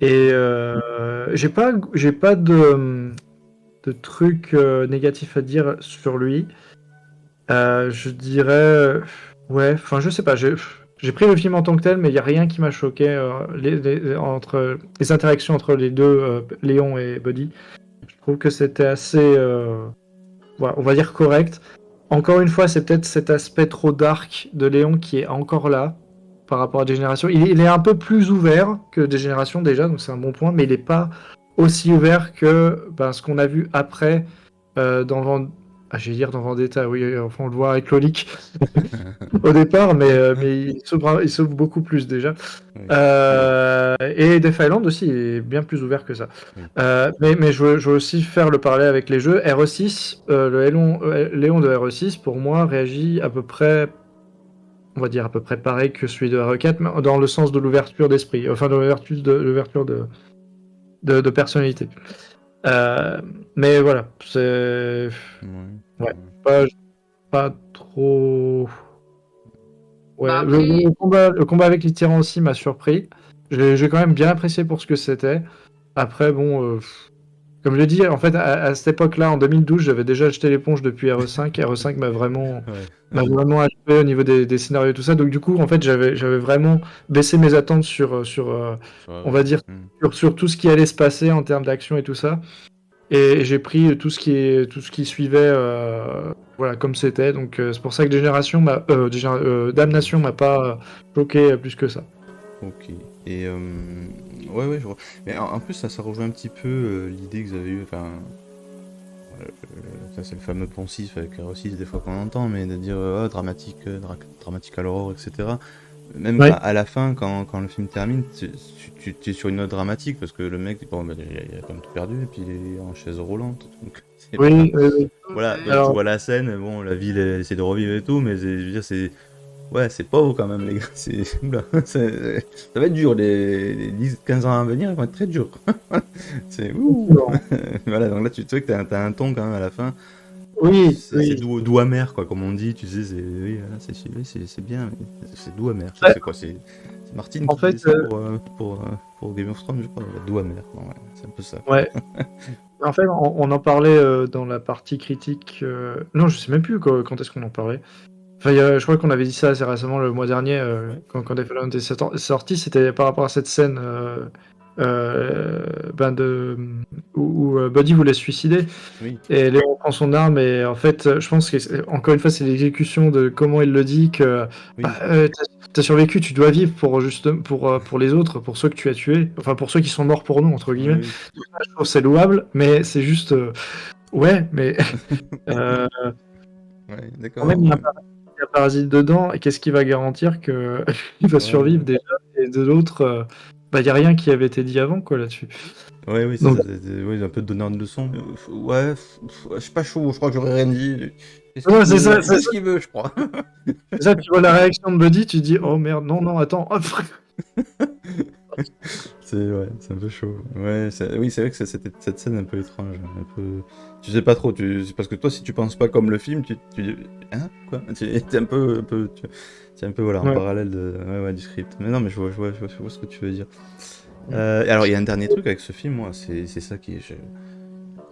Et j'ai pas de trucs négatifs à dire sur lui. Je dirais, ouais, enfin, je sais pas. J'ai pris le film en tant que tel, mais il y a rien qui m'a choqué entre les interactions entre les deux, Léon et Buddy. Je trouve que c'était assez, voilà, on va dire correct. Encore une fois, c'est peut-être cet aspect trop dark de Léon qui est encore là par rapport à des générations. Il est un peu plus ouvert que des générations déjà, donc c'est un bon point, mais il n'est pas aussi ouvert que ben, ce qu'on a vu après dans je vais dire dans Vendetta, oui, enfin on le voit avec Lolik au départ, mais il s'ouvre beaucoup plus déjà. Oui, Et Death Island aussi est bien plus ouvert que ça. oui. Mais je veux aussi faire le parallèle avec les jeux. RE6, Léon de RE6, pour moi, réagit à peu près, on va dire à peu près pareil que celui de RE4, mais dans le sens de l'ouverture d'esprit, enfin de l'ouverture de personnalité. Euh, mais voilà, c'est Ouais, ouais, ouais. pas trop. Ouais, Bah après, le combat avec les tyrans aussi m'a surpris. J'ai quand même bien apprécié pour ce que c'était. Après, bon, comme je l'ai dit, en fait, à cette époque-là, en 2012, j'avais déjà acheté l'éponge depuis RE5. RE5 Ouais. m'a vraiment achevé au niveau des scénarios et tout ça. Donc, du coup, en fait, j'avais vraiment baissé mes attentes on va dire, sur tout ce qui allait se passer en termes d'action et tout ça. Et j'ai pris tout ce qui suivait, voilà, comme c'était. Donc, c'est pour ça que Damnation m'a pas choqué plus que ça. Ok. Et ouais, ouais, je vois. Mais en plus, ça rejoint un petit peu l'idée que vous avez eue. Enfin, ça, c'est le fameux poncif avec R6 des fois qu'on entend, mais de dire ah, dramatique, dramatique à l'aurore, etc. Même Ouais. à la fin, quand le film termine, tu es sur une note dramatique parce que le mec, bon, bah, il a quand même tout perdu et puis il est en chaise roulante. Donc, c'est pas. Oui, oui. Voilà, ouais. donc tu Alors, vois la scène, bon, la ville elle essaie de revivre et tout, mais je veux dire, c'est. Ouais, c'est pauvre quand même, les gars. Oula, ça va être dur, les 10-15 ans à venir, ils vont être très durs. C'est ouh. Voilà, donc là, tu sais que t'as un ton quand même à la fin. oui, C'est oui. doux, doux amer, quoi, comme on dit, tu sais, oui, voilà, c'est bien, mais c'est doux amer. Je sais Ouais, c'est quoi, c'est Martine en qui fait, disait ça pour Game of Thrones, je crois, doux amer. Bon, ouais, c'est un peu ça. ouais. En fait, on en parlait dans la partie critique. Non, je sais même plus quand est-ce qu'on en parlait. Enfin, je crois qu'on avait dit ça assez récemment le mois dernier, quand Defiant est sorti, c'était par rapport à cette scène ben où Buddy voulait se suicider Oui, et Léon prend son arme et en fait, je pense que encore une fois, c'est l'exécution de comment il le dit que bah, oui, t'as survécu, tu dois vivre pour les autres, pour ceux que tu as tués, enfin pour ceux qui sont morts pour nous entre oui, guillemets. oui. Je trouve que c'est louable, mais c'est juste ouais, mais euh, Ouais, quand d'accord, même, ouais. il y a Parasite dedans, et qu'est-ce qui va garantir que il va survivre Ouais, déjà, et de l'autre, bah, il n'y a rien qui avait été dit avant, quoi, là-dessus. ouais, oui, c'est Donc, ça. Ouais, un peu de donneur de leçons. Ouais, je suis pas chaud, je crois que j'aurais rien dit. C'est ce qu'il ouais, c'est ça, veut, c'est ce qu'il veut, je crois. c'est ça, tu vois la réaction de Buddy, tu dis, oh merde, non, non, attends, hop. C'est un peu chaud. Ouais, oui, c'est vrai que cette scène un peu étrange, un peu. Tu sais pas trop, c'est parce que toi, si tu penses pas comme le film, tu dis, hein, quoi? T'es c'est un peu voilà en Ouais. parallèle ouais, du script. Mais non, mais je vois ce que tu veux dire. Mm. Et alors, il y a un dernier truc avec ce film, moi, c'est ça qui est.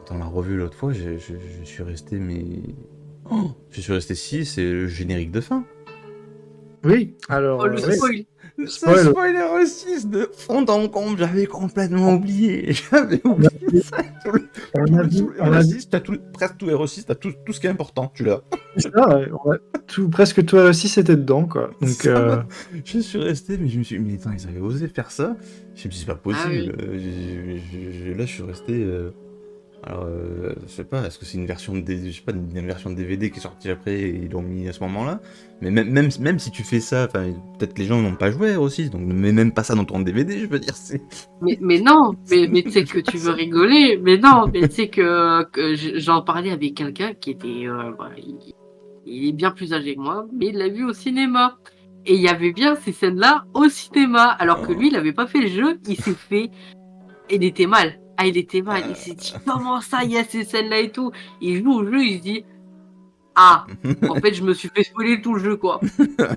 Dans la revue l'autre fois, je suis resté mais. Oh, je suis resté 6, c'est le générique de fin. Oui, alors, Oh, le oui, spoil. Ça, spoil, spoiler 6 de fond en comble, j'avais complètement oublié. J'avais on a oublié vu, ça. Tout le on a vu, RE6, presque tout RE6, t'as tout ce qui est important, tu l'as. ça, ouais, presque toi aussi, c'était dedans, quoi. Donc, Ça m'a- Je suis resté, mais je me suis dit, mais attends, ils avaient osé faire ça. Je me suis dit, c'est pas Ah possible. oui. Là, je suis resté. Alors, je sais pas, est-ce que c'est une version de, je sais pas, une version de DVD qui est sortie après et ils l'ont mis à ce moment-là? Mais même si tu fais ça, enfin, peut-être que les gens n'ont pas joué aussi, donc ne mets même pas ça dans ton DVD, je veux dire, c'est. Mais non, mais tu sais Fais que pas tu veux ça. rigoler, mais non, mais tu sais que j'en parlais avec quelqu'un qui était, voilà, il est bien plus âgé que moi, mais il l'a vu au cinéma. Et il y avait bien ces scènes-là au cinéma, alors que Oh, lui, il avait pas fait le jeu, il s'est fait, il était mal. Ah, il était mal, il s'est euh, dit, comment ça, il y a ces scènes-là et tout. Il joue au jeu, il se dit, ah, en fait, je me suis fait spoiler tout le jeu, quoi. Ah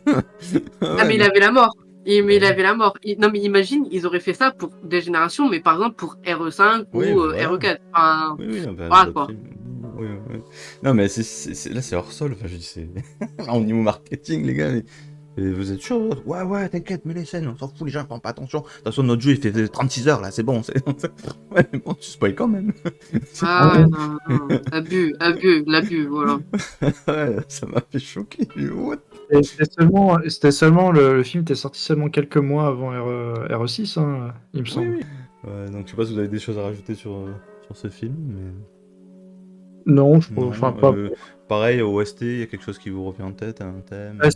Ah, ouais, mais il non. avait la mort. Mais Bah il oui. avait la mort. Non, mais imagine, ils auraient fait ça pour des générations, mais par exemple pour RE5 Oui, ou bah voilà. RE4. Enfin, Oui, oui, non, bah, voilà d'autres quoi. films. Oui, oui, oui. Non, mais là, c'est hors sol. Enfin, je dis, c'est. Au niveau marketing, les gars, mais vous êtes chaud? Ouais, ouais, t'inquiète, mets les scènes, on s'en fout, les gens font pas attention. De toute façon, notre jeu, il fait 36 heures, là, c'est bon. Ouais, mais bon, tu spoil quand même. ah Ah ouais. non, non, abus, l'abus, voilà. Ouais, ça m'a fait choquer. What? Et c'était seulement le film était sorti seulement quelques mois avant RE6, hein, il me Oui, semble. oui. Ouais, donc, je sais pas si vous avez des choses à rajouter sur ce film, mais. Non, je trouve, enfin Non. pas. Pareil, au OST, il y a quelque chose qui vous revient en tête, un thème? Ah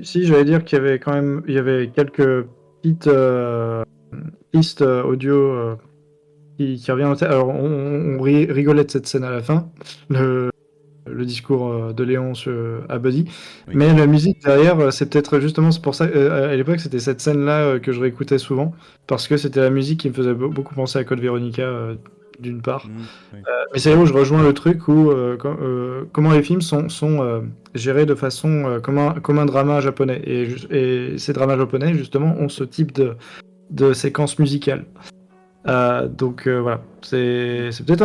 si, j'allais dire qu'il y avait quand même, il y avait quelques petites pistes audio qui reviennent en tête. Alors on rigolait de cette scène à la fin, le discours de Léon à Buddy, Oui. mais la musique derrière, c'est peut-être justement c'est pour ça. À l'époque, c'était cette scène-là que je réécoutais souvent parce que c'était la musique qui me faisait beaucoup penser à Code Veronica d'une part. Oui. Mais c'est là où je rejoins le truc où comment les films sont gérés de façon comme un drama japonais. Et ces dramas japonais, justement, ont ce type de séquence musicale. Donc voilà, c'est peut-être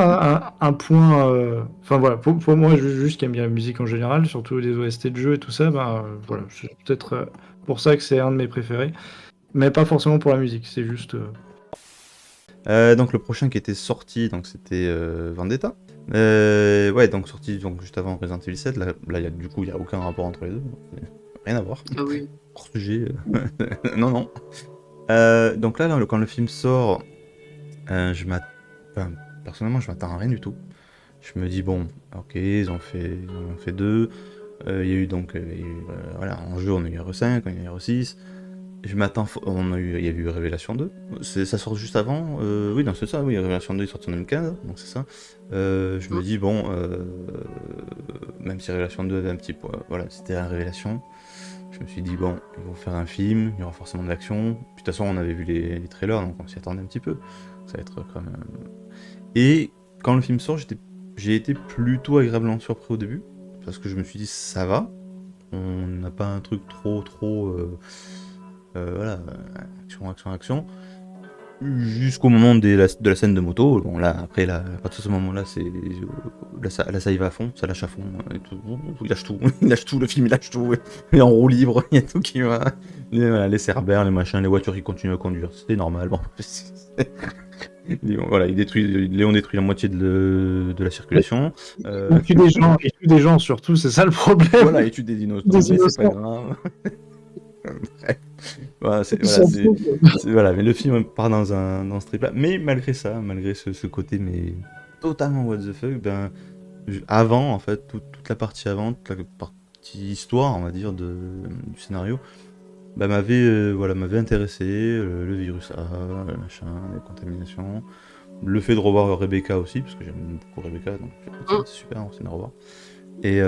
un point. Enfin voilà, pour moi, juste qui aime bien la musique en général, surtout les OST de jeux et tout ça, ben voilà, c'est peut-être pour ça que c'est un de mes préférés. Mais pas forcément pour la musique, c'est juste. Donc le prochain qui était sorti, donc c'était Vendetta. Ouais, donc sorti donc juste avant Resident Evil 7. Là du coup, il n'y a aucun rapport entre les deux. Rien à voir. Ah oui. Hors sujet. Non, non. Donc là, quand le film sort, enfin, personnellement, je m'attends à rien du tout. Je me dis, bon, ok, ils en ont fait deux. Il y a eu donc, voilà, en jeu, on a eu RE5, on a eu RE6. Je m'attends, il y a eu Révélation 2. Ça sort juste avant. Oui, non, c'est ça, oui, Révélation 2 est sorti en 2015, donc c'est ça. Je me dis, bon, même si Révélation 2 avait un petit poids, voilà, c'était la Révélation. Je me suis dit, bon, ils vont faire un film, il y aura forcément de l'action. Puis de toute façon, on avait vu les trailers, donc on s'y attendait un petit peu. Ça va être quand même. Et quand le film sort, j'ai été plutôt agréablement surpris au début, parce que je me suis dit, ça va. On n'a pas un truc trop. Voilà, action. Jusqu'au moment de la scène de moto. Bon, là, après, là, à partir de ce moment-là, là, ça y va à fond, ça lâche à fond. Et tout. Il lâche tout, il lâche tout, le film, il lâche tout. Il est en roue libre, il y a tout qui va. Voilà, les cerbères, les machins, les voitures qui continuent à conduire. C'est normal. Bon. Voilà, Léon détruit la moitié de la circulation. Il tue des gens surtout, c'est ça le problème. Voilà, il tue des dinosaures, mais c'est pas grave. Bref. Voilà, voilà, mais le film part dans ce trip-là. Mais malgré ça, malgré ce côté mais totalement what the fuck, ben avant en fait, toute la partie avant, toute la partie histoire, on va dire, du scénario, bah, m'avait intéressé, le virus A, le machin, les contaminations, le fait de revoir Rebecca aussi, parce que j'aime beaucoup Rebecca, donc c'est super, hein, c'est de la revoir. Et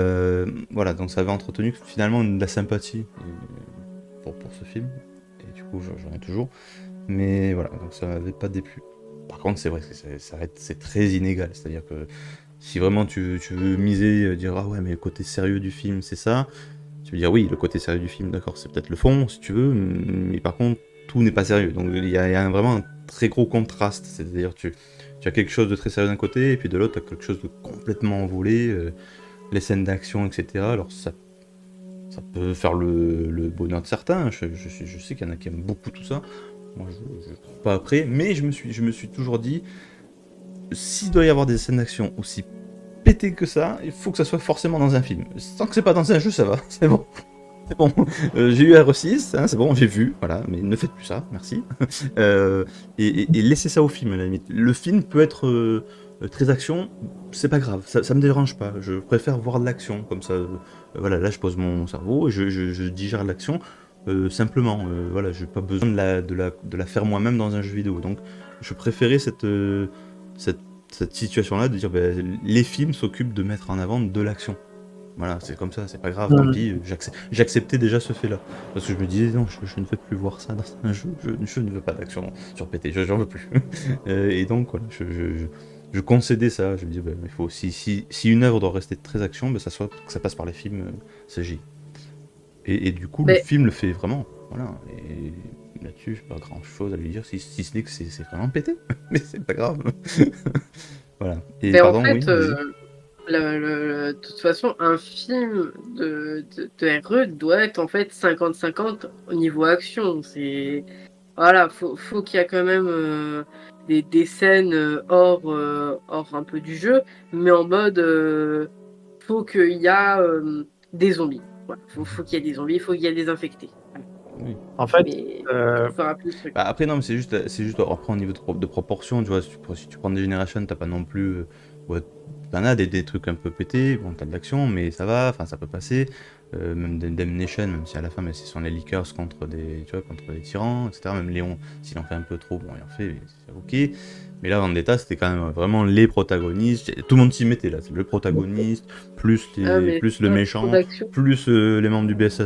voilà, donc ça avait entretenu finalement de la sympathie pour ce film, et du coup j'en ai toujours, mais voilà, donc ça m'avait pas déplu. Par contre, c'est vrai que c'est très inégal, c'est-à-dire que si vraiment tu veux miser, dire ah ouais, mais le côté sérieux du film c'est ça, tu veux dire oui, le côté sérieux du film, d'accord, c'est peut-être le fond si tu veux, mais par contre, tout n'est pas sérieux. Donc il y a vraiment un très gros contraste, c'est-à-dire tu as quelque chose de très sérieux d'un côté, et puis de l'autre, tu as quelque chose de complètement envolé, les scènes d'action, etc. Alors ça peut faire le bonheur de certains, je sais qu'il y en a qui aiment beaucoup tout ça. Moi, je trouve pas après, mais je me suis toujours dit, s'il doit y avoir des scènes d'action aussi pétées que ça, il faut que ça soit forcément dans un film. Tant que c'est pas dans un jeu, ça va, c'est bon. C'est bon, j'ai eu R6, hein, c'est bon, j'ai vu, voilà, mais ne faites plus ça, merci. Et laissez ça au film, à la limite. Le film peut être très action, c'est pas grave, ça me dérange pas. Je préfère voir de l'action, comme ça, voilà, là je pose mon cerveau et je digère l'action simplement. Voilà, j'ai pas besoin de la faire moi-même dans un jeu vidéo. Donc, je préférais cette situation-là, de dire, ben, les films s'occupent de mettre en avant de l'action. Voilà, c'est comme ça, c'est pas grave, tant pis, j'acceptais déjà ce fait-là. Parce que je me disais, non, je ne veux plus voir ça dans un jeu, je ne veux pas d'action sur PT, j'en veux plus. Et donc, voilà, je concédais ça, je me disais, bah, il faut, si une œuvre doit rester très action, bah, que ça passe par les films CGI. Et du coup, le film le fait vraiment, voilà. Et là-dessus, j'ai pas grand-chose à lui dire, si ce n'est que c'est vraiment pété, mais c'est pas grave. Voilà. Et Mais pardon, en fait, oui, vas-y. de toute façon, un film de RE doit être en fait 50-50 au niveau action. Voilà, faut qu'il y a quand même des scènes hors un peu du jeu, mais en mode faut qu'il y a des zombies. Voilà, faut qu'il y ait des zombies, faut qu'il y ait des infectés. Oui. En fait, Mais faut faire un peu le truc. Bah après, non, mais c'est juste après, au niveau de proportion, tu vois, si tu prends des Generation, t'as pas non plus. Ouais, t'en as des trucs un peu pétés, bon, t'as de l'action, mais ça va, enfin, ça peut passer. Même Damnation, même si à la fin, ce sont les Lickers contre des tyrans, etc. Même Léon, s'il en fait un peu trop, bon, il en fait, mais c'est ok. Mais là, Vendetta, c'était quand même vraiment les protagonistes. Tout le monde s'y mettait là. C'est le protagoniste, plus le méchant, plus les membres du BSAA.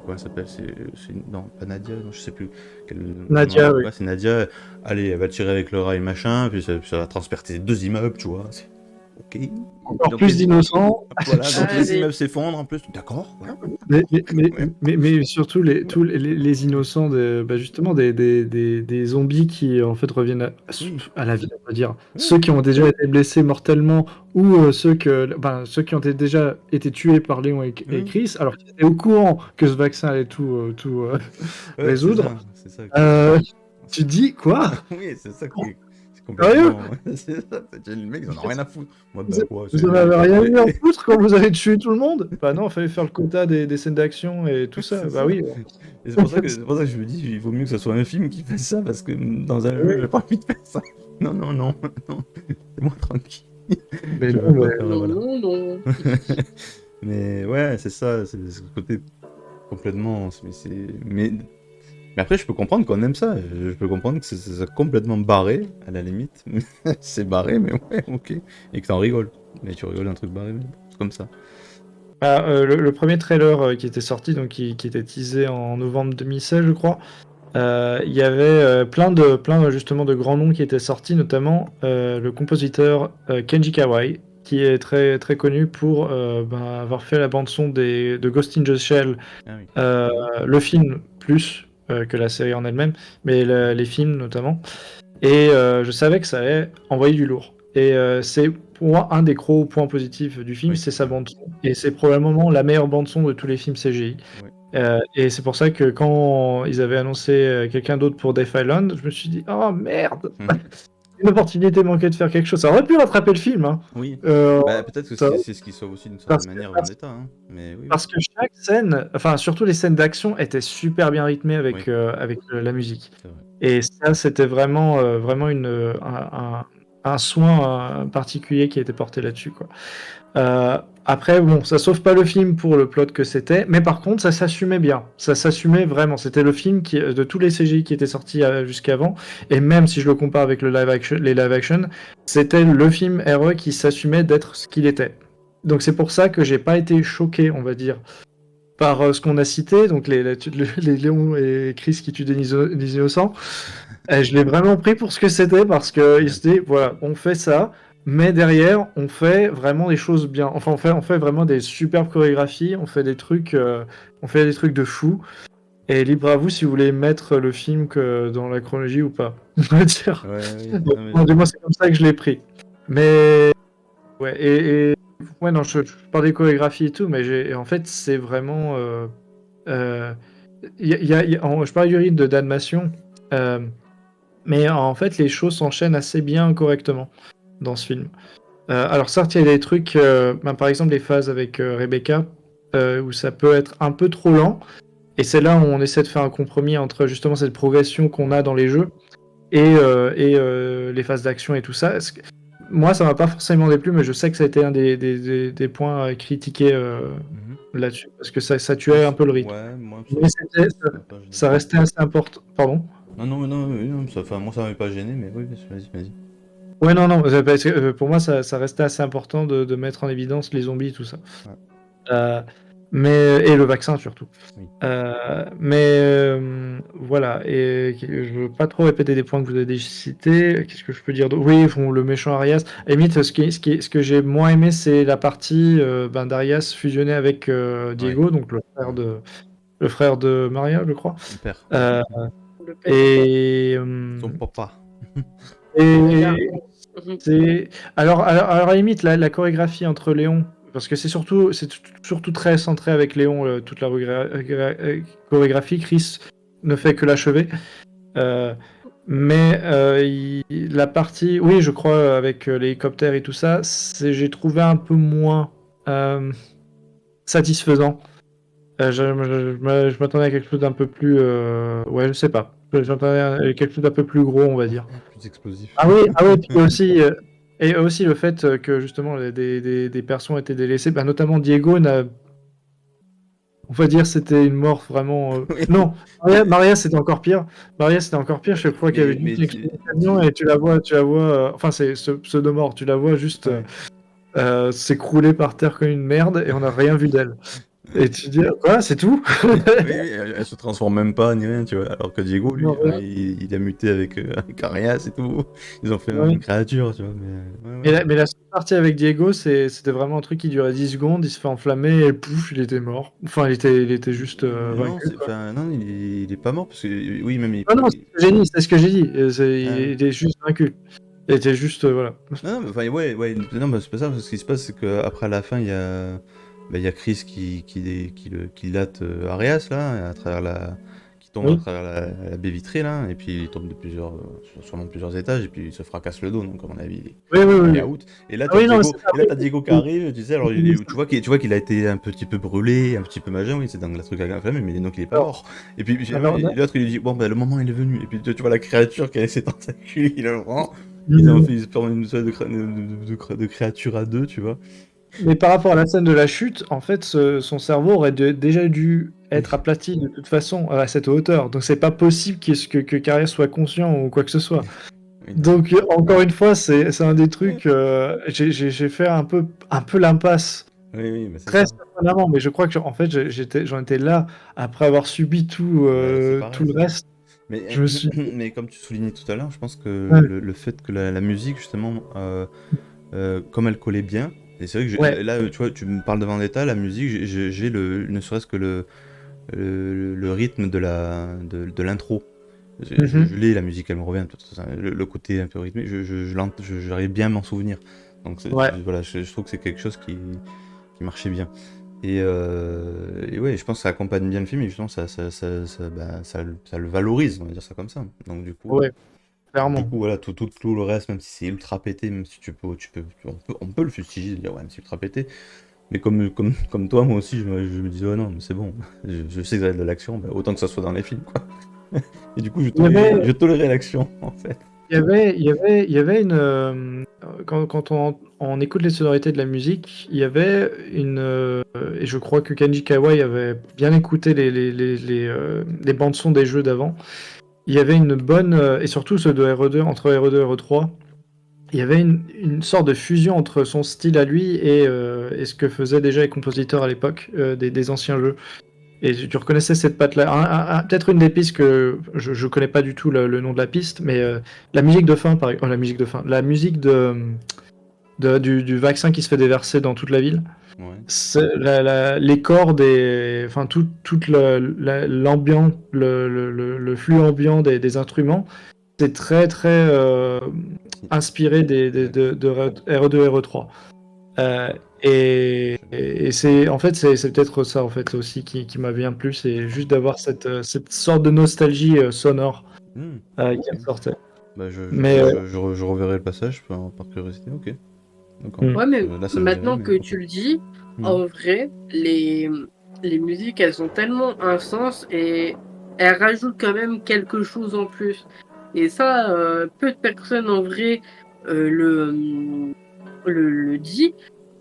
Comment ça s'appelle non, pas Nadia, non, je sais plus. Nadia, oui. Ouais, c'est Nadia. Allez, elle va tirer avec le rail, machin, puis ça va transpercer 2 immeubles, tu vois. Ok. Encore donc, plus d'innocents. Voilà, donc les immeubles s'effondrent en plus. D'accord, voilà. Mais surtout tous les innocents, justement, des zombies qui en fait reviennent à la vie, on va dire. Ceux qui ont déjà été blessés mortellement ou ceux qui ont déjà été tués par Léon et Chris, alors qu'ils étaient au courant que ce vaccin allait tout résoudre. C'est ça. Tu dis quoi? Oui, c'est ça qui est complètement. C'est ça, les mecs, ils en ont rien à foutre. Moi, bah, quoi, vous en avez rien eu à foutre quand vous avez tué tout le monde? Bah non, il fallait faire le quota des scènes d'action et tout ça. Bah oui. Et c'est pour ça que je me dis, il vaut mieux que ce soit un film qui fasse ça, parce que dans un jeu, j'ai pas envie de faire ça. Non, c'est moi tranquille. Mais non. Mais ouais, c'est ça, c'est ce côté complètement. Mais après, je peux comprendre qu'on aime ça. Je peux comprendre que c'est complètement barré, à la limite. C'est barré, mais ouais, ok. Et que t'en rigoles. Mais tu rigoles d'un truc barré, mais c'est comme ça. Le premier trailer qui était sorti, donc qui était teasé en novembre 2016, je crois, il y avait plein justement de grands noms qui étaient sortis, notamment le compositeur Kenji Kawai, qui est très, très connu pour avoir fait la bande-son de Ghost in the Shell, Ah oui. le film, plus que la série en elle-même, mais les films notamment. Et je savais que ça allait envoyer du lourd. Et c'est pour moi un des gros points positifs du film, Oui. c'est sa bande son. Et c'est probablement la meilleure bande son de tous les films CGI. Oui. Et c'est pour ça que quand ils avaient annoncé quelqu'un d'autre pour Death Island, je me suis dit, oh merde, une opportunité manquait de faire quelque chose. Ça aurait pu rattraper le film, hein. Oui. Peut-être que ça- c'est ce qui sauve aussi d'une parce certaine que, manière parce- Vendetta, hein. Mais oui. parce que chaque scène, enfin surtout les scènes d'action, étaient super bien rythmées avec, Oui. avec la musique. C'est vrai. Et ça, c'était vraiment, vraiment un soin particulier qui a été porté là-dessus, quoi. Après, bon, ça sauve pas le film pour le plot que c'était, mais par contre, ça s'assumait bien. Ça s'assumait vraiment. C'était le film de tous les CGI qui étaient sortis jusqu'avant, et même si je le compare avec les live action, c'était le film RE qui s'assumait d'être ce qu'il était. Donc c'est pour ça que j'ai pas été choqué, on va dire, par ce qu'on a cité, donc les Léon et Chris qui tuent des innocents. Je l'ai vraiment pris pour ce que c'était parce que il se dit, voilà, on fait ça, mais derrière, on fait vraiment des choses bien. Enfin, on fait vraiment des superbes chorégraphies, on fait des trucs de fou. Et libre à vous si vous voulez mettre le film dans la chronologie ou pas. On va dire. Ouais, oui. Donc, Non, mais moi, du moins, c'est comme ça que je l'ai pris. Mais ouais, ouais, non, je parle des chorégraphies et tout, mais en fait, c'est vraiment. Euh, je parle du rythme d'animation. Euh, mais en fait, les choses s'enchaînent assez bien, correctement dans ce film. Alors certes, il y a des trucs, par exemple les phases avec Rebecca, où ça peut être un peu trop lent. Et c'est là où on essaie de faire un compromis entre justement cette progression qu'on a dans les jeux et les phases d'action et tout ça. Moi, ça m'a pas forcément déplu, mais je sais que ça a été un des points critiqués là-dessus, parce que ça tuait un peu le rythme. Ouais, moi, Mais ça restait assez important. Pardon? Non, oui, non, moi ça m'avait pas gêné, mais oui, vas-y. Ouais, non, parce que, pour moi, ça restait assez important de mettre en évidence les zombies et tout ça. Ouais. Et le vaccin surtout. Oui. Voilà, et je veux pas trop répéter des points que vous avez déjà cités. Qu'est-ce que je peux dire d'autre? Oui, le méchant Arias. À la limite, ce que j'ai moins aimé, c'est la partie d'Arias fusionné avec Diego, donc le frère de Maria, je crois. Le père. Le père. Et, Son papa. alors à la limite, la chorégraphie entre Léon, parce que c'est surtout très centré avec Léon, toute la chorégraphie. Chris ne fait que l'achever. Mais la partie, oui, je crois, avec l'hélicoptère et tout ça, j'ai trouvé un peu moins satisfaisant. Je m'attendais à quelque chose d'un peu plus. Ouais, je sais pas. J'attendais à quelque chose d'un peu plus gros, on va dire. Plus explosif. Ah oui, puis aussi, et aussi le fait que justement des personnes ont été délaissées, notamment Diego on va dire c'était une mort vraiment. Oui. Non, Maria c'était encore pire. Je crois qu'il y avait Mais une camion et tu la vois, enfin c'est ce pseudo-mort, tu la vois juste s'écrouler par terre comme une merde et on n'a rien vu d'elle. Et tu te dis, quoi, c'est tout? Oui, elle se transforme même pas ni rien, tu vois. Alors que Diego, lui, Non, ouais. il a muté avec Arias et tout. Ils ont fait Ouais. une créature, tu vois. Mais la seule partie avec Diego, c'était vraiment un truc qui durait 10 secondes, il se fait enflammer et pouf, il était mort. Enfin, il était juste vaincu. Non, il est pas mort parce que oui, même il. Non, c'est ce que j'ai dit. Il était juste vaincu. Il était juste, voilà. Non, mais enfin, ouais, non, mais c'est pas ça. Parce que ce qui se passe, c'est qu'après à la fin, il y a Chris qui latte Arias là, qui tombe à travers la baie vitrée là, et puis il tombe de sûrement de plusieurs étages, et puis il se fracasse le dos, donc à mon avis, il est out. Et là, t'as Diego qui arrive, tu sais, alors tu vois qu'il a été un petit peu brûlé, un petit peu machin, oui, c'est dans le truc à enflammé, mais donc il est pas mort. Et puis l'autre il lui dit, bon, le moment il est venu, et puis tu vois la créature qui a ses tentacules, il le prend, ils se forment une sorte de créature à deux, tu vois. Mais par rapport à la scène de la chute, en fait, son cerveau aurait déjà dû être aplati de toute façon à cette hauteur. Donc c'est pas possible que Carrière soit conscient ou quoi que ce soit. Oui. Donc encore une fois, c'est un des trucs. J'ai fait un peu l'impasse. Oui, mais c'est Très ça. certainement, mais je crois que en fait, j'en étais là après avoir subi tout le reste. Mais comme tu soulignais tout à l'heure, je pense que Ouais. le fait que la musique, justement, comme elle collait bien, et c'est vrai que là, tu vois, tu me parles de Vendetta, la musique, j'ai ne serait-ce que le rythme de l'intro. Mhm. Je l'ai, la musique, elle me revient. Le côté un peu rythmé, j'arrive bien à m'en souvenir. Donc Ouais. voilà, je trouve que c'est quelque chose qui marchait bien. Et ouais, je pense que ça accompagne bien le film et justement ça le valorise, on va dire ça comme ça. Donc Ouais, du clairement. coup voilà, tout le reste, même si c'est ultra pété, même si on peut le fustiger, de dire ouais, mais c'est ultra pété. Mais comme toi, moi aussi, je me dis, oh non, mais c'est bon, je sais que ça va être de l'action, bah, autant que ça soit dans les films, quoi. Et du coup, Il y avait, je tolérais l'action, en fait. il y avait une. Quand on écoute les sonorités de la musique, il y avait une. Et je crois que Kenji Kawai avait bien écouté les bandes-son des jeux d'avant. Il y avait une bonne. Et surtout ceux de RE2, entre RE2 et RE3. Il y avait une sorte de fusion entre son style à lui et ce que faisaient déjà les compositeurs à l'époque des anciens jeux. Et tu reconnaissais cette patte-là. Peut-être une des pistes que je connais pas du tout le nom de la piste, mais la musique de fin, par exemple, la musique de fin, la musique du vaccin qui se fait déverser dans toute la ville. Ouais. Les cordes et enfin toute l'ambiance, le flux ambiant des instruments, c'est très très inspiré de RE2 et RE3. Euh, et c'est en fait c'est peut-être ça en fait aussi qui m'a bien plu, c'est juste d'avoir cette sorte de nostalgie sonore Hmm, qui ok. ressortait. Bah, Mais je reverrai le passage par curiosité, ok. D'accord. mm, Ouais, mais Là, ça me dit rien, maintenant mais que ok. tu le dis, Hmm. en vrai, les musiques, elles ont tellement un sens et elles rajoutent quand même quelque chose en plus. Et ça, peu de personnes en vrai le dit,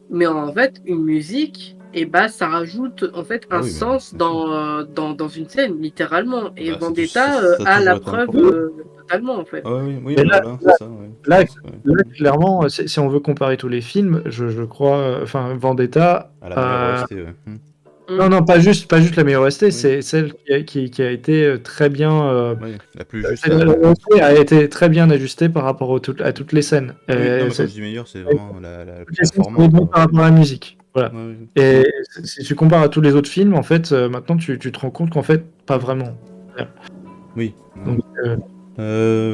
mais en fait, une musique, et bah, ça rajoute en fait Ah un oui, bah, sens bien sûr. dans une scène, littéralement. Et Bah, Vendetta ça a a toujours la été preuve important. totalement, en fait. Ah oui, oui, mais bah voilà, c'est là, ça, ouais. là, Ouais. là, clairement, si on veut comparer tous les films, je crois, enfin Vendetta. À la meilleure OST, ouais. Hmm. Non, Mm. non, pas juste la meilleure OST, Oui, c'est celle qui a été très bien. oui, la plus juste La à... OST a été très bien ajustée par rapport à toutes les scènes. Oui, non, mais quand je dis meilleure, c'est vraiment la Toutes plus les scènes sont les performante, bonnes quoi. par rapport à la musique. Voilà. Ouais, oui. Et Hmm. si tu compares à tous les autres films, en fait, maintenant tu te rends compte qu'en fait, pas vraiment. Oui, ouais. Donc,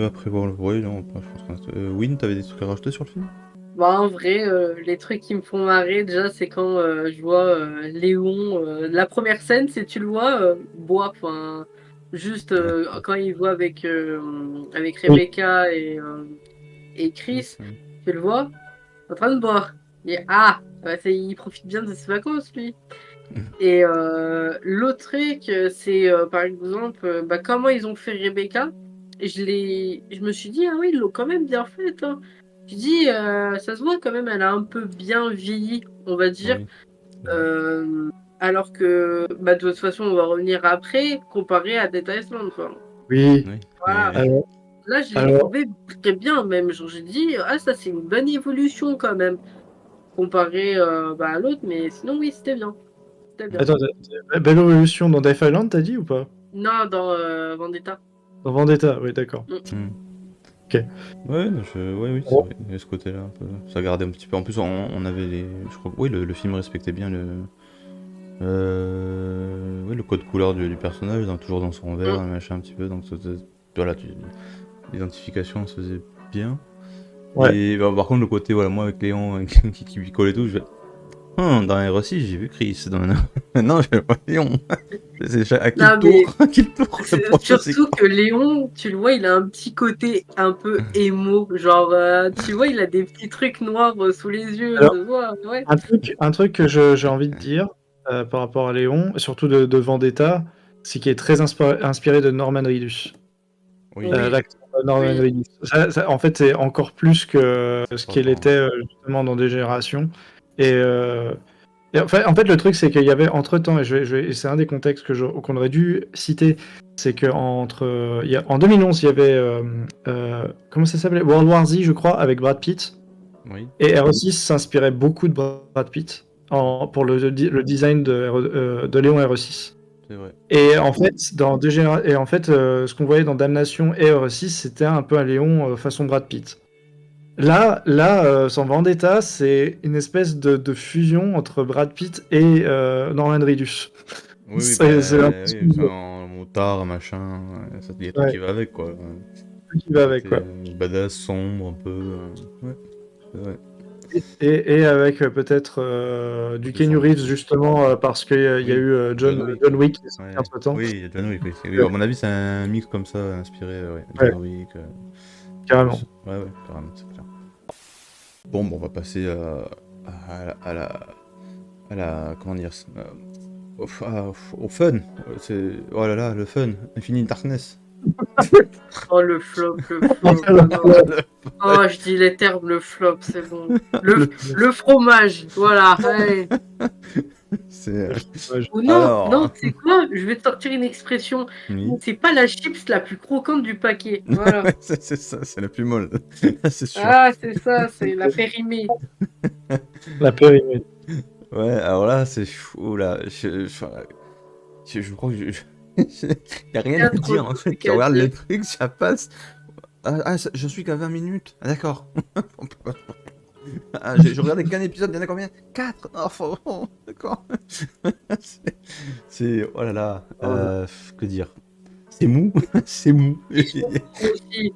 Après, bon, ouais, non, je pense que... Win, t'avais des trucs à rajouter sur le film? Bah, en vrai, les trucs qui me font marrer déjà, c'est quand je vois Léon. La première scène, c'est tu le vois boire, enfin, juste quand il voit avec oui. Rebecca et Chris, Chris, ouais. tu le vois en train de boire. Et ah, ouais, il profite bien de ses vacances, lui. Et l'autre truc, c'est par exemple, bah, comment ils ont fait Rebecca. Et je me suis dit, ah oui, ils l'ont quand même bien fait, hein. Je dis, ça se voit quand même, elle a un peu bien vieilli, on va dire. Oui, c'est vrai. Euh, alors que, bah, de toute façon, on va revenir après, comparé à Dead Island, quoi. Oui. Oui, Voilà. oui. Alors, Là, je l'ai alors, trouvé très bien, même. Genre, j'ai dit, ah, ça, c'est une bonne évolution, quand même, comparé bah, à l'autre, mais sinon, oui, c'était bien. C'était bien. attends, Belle Évolution dans Death Island, t'as dit ou pas? Non, dans Vendetta. Dans Vendetta, oui, d'accord. Mm. Hmm. Ok. Ouais, ouais, oui, c'est vrai. Il y a ce côté-là, un peu. Ça gardait un petit peu. En plus, on avait les. Je crois, oui, le film respectait bien ouais, le code couleur du personnage, toujours dans son verre, Mm. machin, un petit peu. Donc, voilà, l'identification se faisait bien. Ouais. Et bah, par contre, le côté, voilà, moi avec Léon qui picole et tout, dans R6, j'ai vu Chris. Non, je vais pas Léon. À qui le Non, mais tour? À qui le tour? Le c'est prochain, c'est surtout quoi? que Léon, tu le vois, il a un petit côté un peu émo. Genre, tu vois, il a des petits trucs noirs sous les yeux, Alors, ça se voit, ouais. un truc que j'ai envie de dire par rapport à Léon, surtout de Vendetta, c'est qu'il est très inspiré de Norman Reedus. Oui, L'acteur Norman Oui. Reedus. En fait, c'est encore plus que ça se ce qu'il ressent. était justement dans des générations. Et, en fait, le truc, c'est qu'il y avait entre-temps, et c'est un des contextes qu'on aurait dû citer, c'est en 2011, il y avait, comment ça s'appelait? World War Z, je crois, avec Brad Pitt. Oui, Et RE6 s'inspirait beaucoup de Brad Pitt pour le design de Léon RE6. c'est vrai. Et en fait, ce qu'on voyait dans Damnation et RE6, c'était un peu un Léon façon Brad Pitt. Là, sans Vendetta, c'est une espèce de fusion entre Brad Pitt et Norman Reedus. Oui, C'est oui, l'impression enfin, motard, machin, ça, il y a tout ouais, qui va avec, quoi. qui va avec, Côté quoi. badass, sombre, un peu. Ouais, c'est vrai. Et avec peut-être du Côté Keanu sombre Reeves, aussi. justement, parce qu'il y a Oui, eu John Wick. John Wick qui est sorti Ouais. entre-temps. Oui, il y a John Wick, oui. Oui, Euh, à mon avis, c'est un mix comme ça, inspiré, ouais. ouais, John Wick, carrément. plus. Ouais, ouais, carrément, c'est clair. Bon, on va passer à la, comment dire, au fun. Oh là là, le fun. Infinite Darkness. Oh, le flop, le flop. Oh non. Oh, je dis les termes, le flop, c'est bon. Le fromage, voilà. Ouais. C'est. Ouais, Ou non, non, Alors. c'est quoi? Je vais te sortir une expression. Oui. C'est pas la chips la plus croquante du paquet. Voilà. C'est ça, c'est la plus molle. C'est sûr. Ah, c'est ça, c'est la périmée. la périmée. Ouais, alors là, c'est fou, là. Je crois que y a rien Bien à trop dire, de en fait. trucs Tu à regardes le dire. truc, ça passe. Je suis qu'à 20 minutes. Ah, d'accord. J'ai regardé qu'un épisode, il y en a combien? 4. Oh, d'accord. Oh là là. Que dire? C'est mou. C'est mou. Ils sont trop aussi.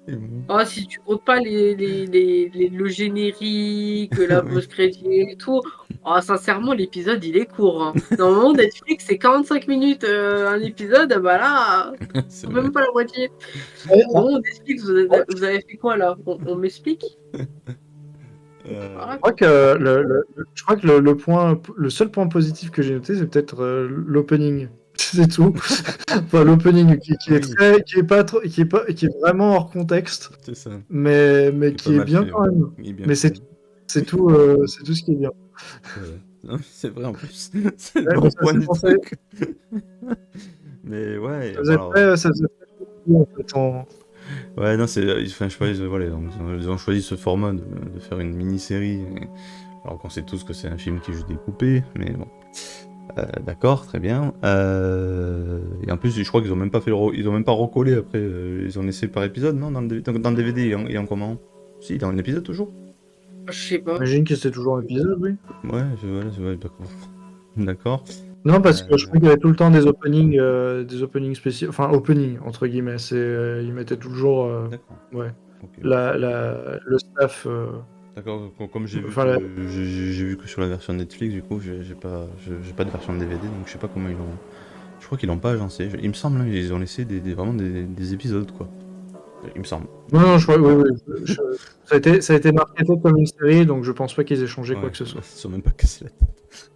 C'est mou. Oh, si tu comptes pas le générique, la Oui, post-crédit et tout, oh, sincèrement, l'épisode, il est court. Hein. Normalement, Netflix, c'est 45 minutes un épisode, bah là, c'est vrai. même pas la moitié. Ouais, Bon, Netflix, vous avez fait quoi là? On m'explique? Euh, Voilà, je crois quoi. que je crois que le seul point positif que j'ai noté, c'est peut-être l'opening. C'est tout. Enfin, l'opening qui est Oui, très, qui est pas trop, qui est vraiment hors contexte, c'est ça. mais Il est pas qui est mal bien fait, quand ouais. même. Il est bien Mais fait. c'est tout ce qui est bien. C'est vrai. Non, mais c'est vrai en plus. C'est le Ouais, bon mais ça point fait du penser, truc. Mais ouais, ça faisait très en fait, ouais, non, enfin, je sais pas, voilà, donc, ils ont choisi ce format de faire une mini-série, alors qu'on sait tous que c'est un film qui est juste découpé, mais bon. D'accord, très bien. Et en plus, je crois qu'ils ont même pas ils ont même pas recollé après. Ils ont laissé par épisode, non? Dans le DVD, et en comment? Si, il est en épisode toujours? Je sais pas. j'imagine que c'est toujours un épisode, oui. Ouais, voilà, d'accord. D'accord. Non, parce que je Euh, crois qu'il y avait tout le temps des openings spéciaux, enfin opening entre guillemets. Ils mettaient toujours, D'accord. ouais, Ok. le staff. D'accord. Comme j'ai vu Enfin, que j'ai vu que sur la version Netflix, du coup, j'ai pas de version DVD, donc je sais pas comment ils l'ont. Je crois qu'ils l'ont pas agencé. Il me semble, hein, ils ont laissé vraiment des épisodes, quoi. Il me semble. non, je crois, oui, oui. Ça a été marketé comme une série, donc je pense pas qu'ils aient changé quoi Ouais, que ce ils soit. se sont même pas cassé la tête.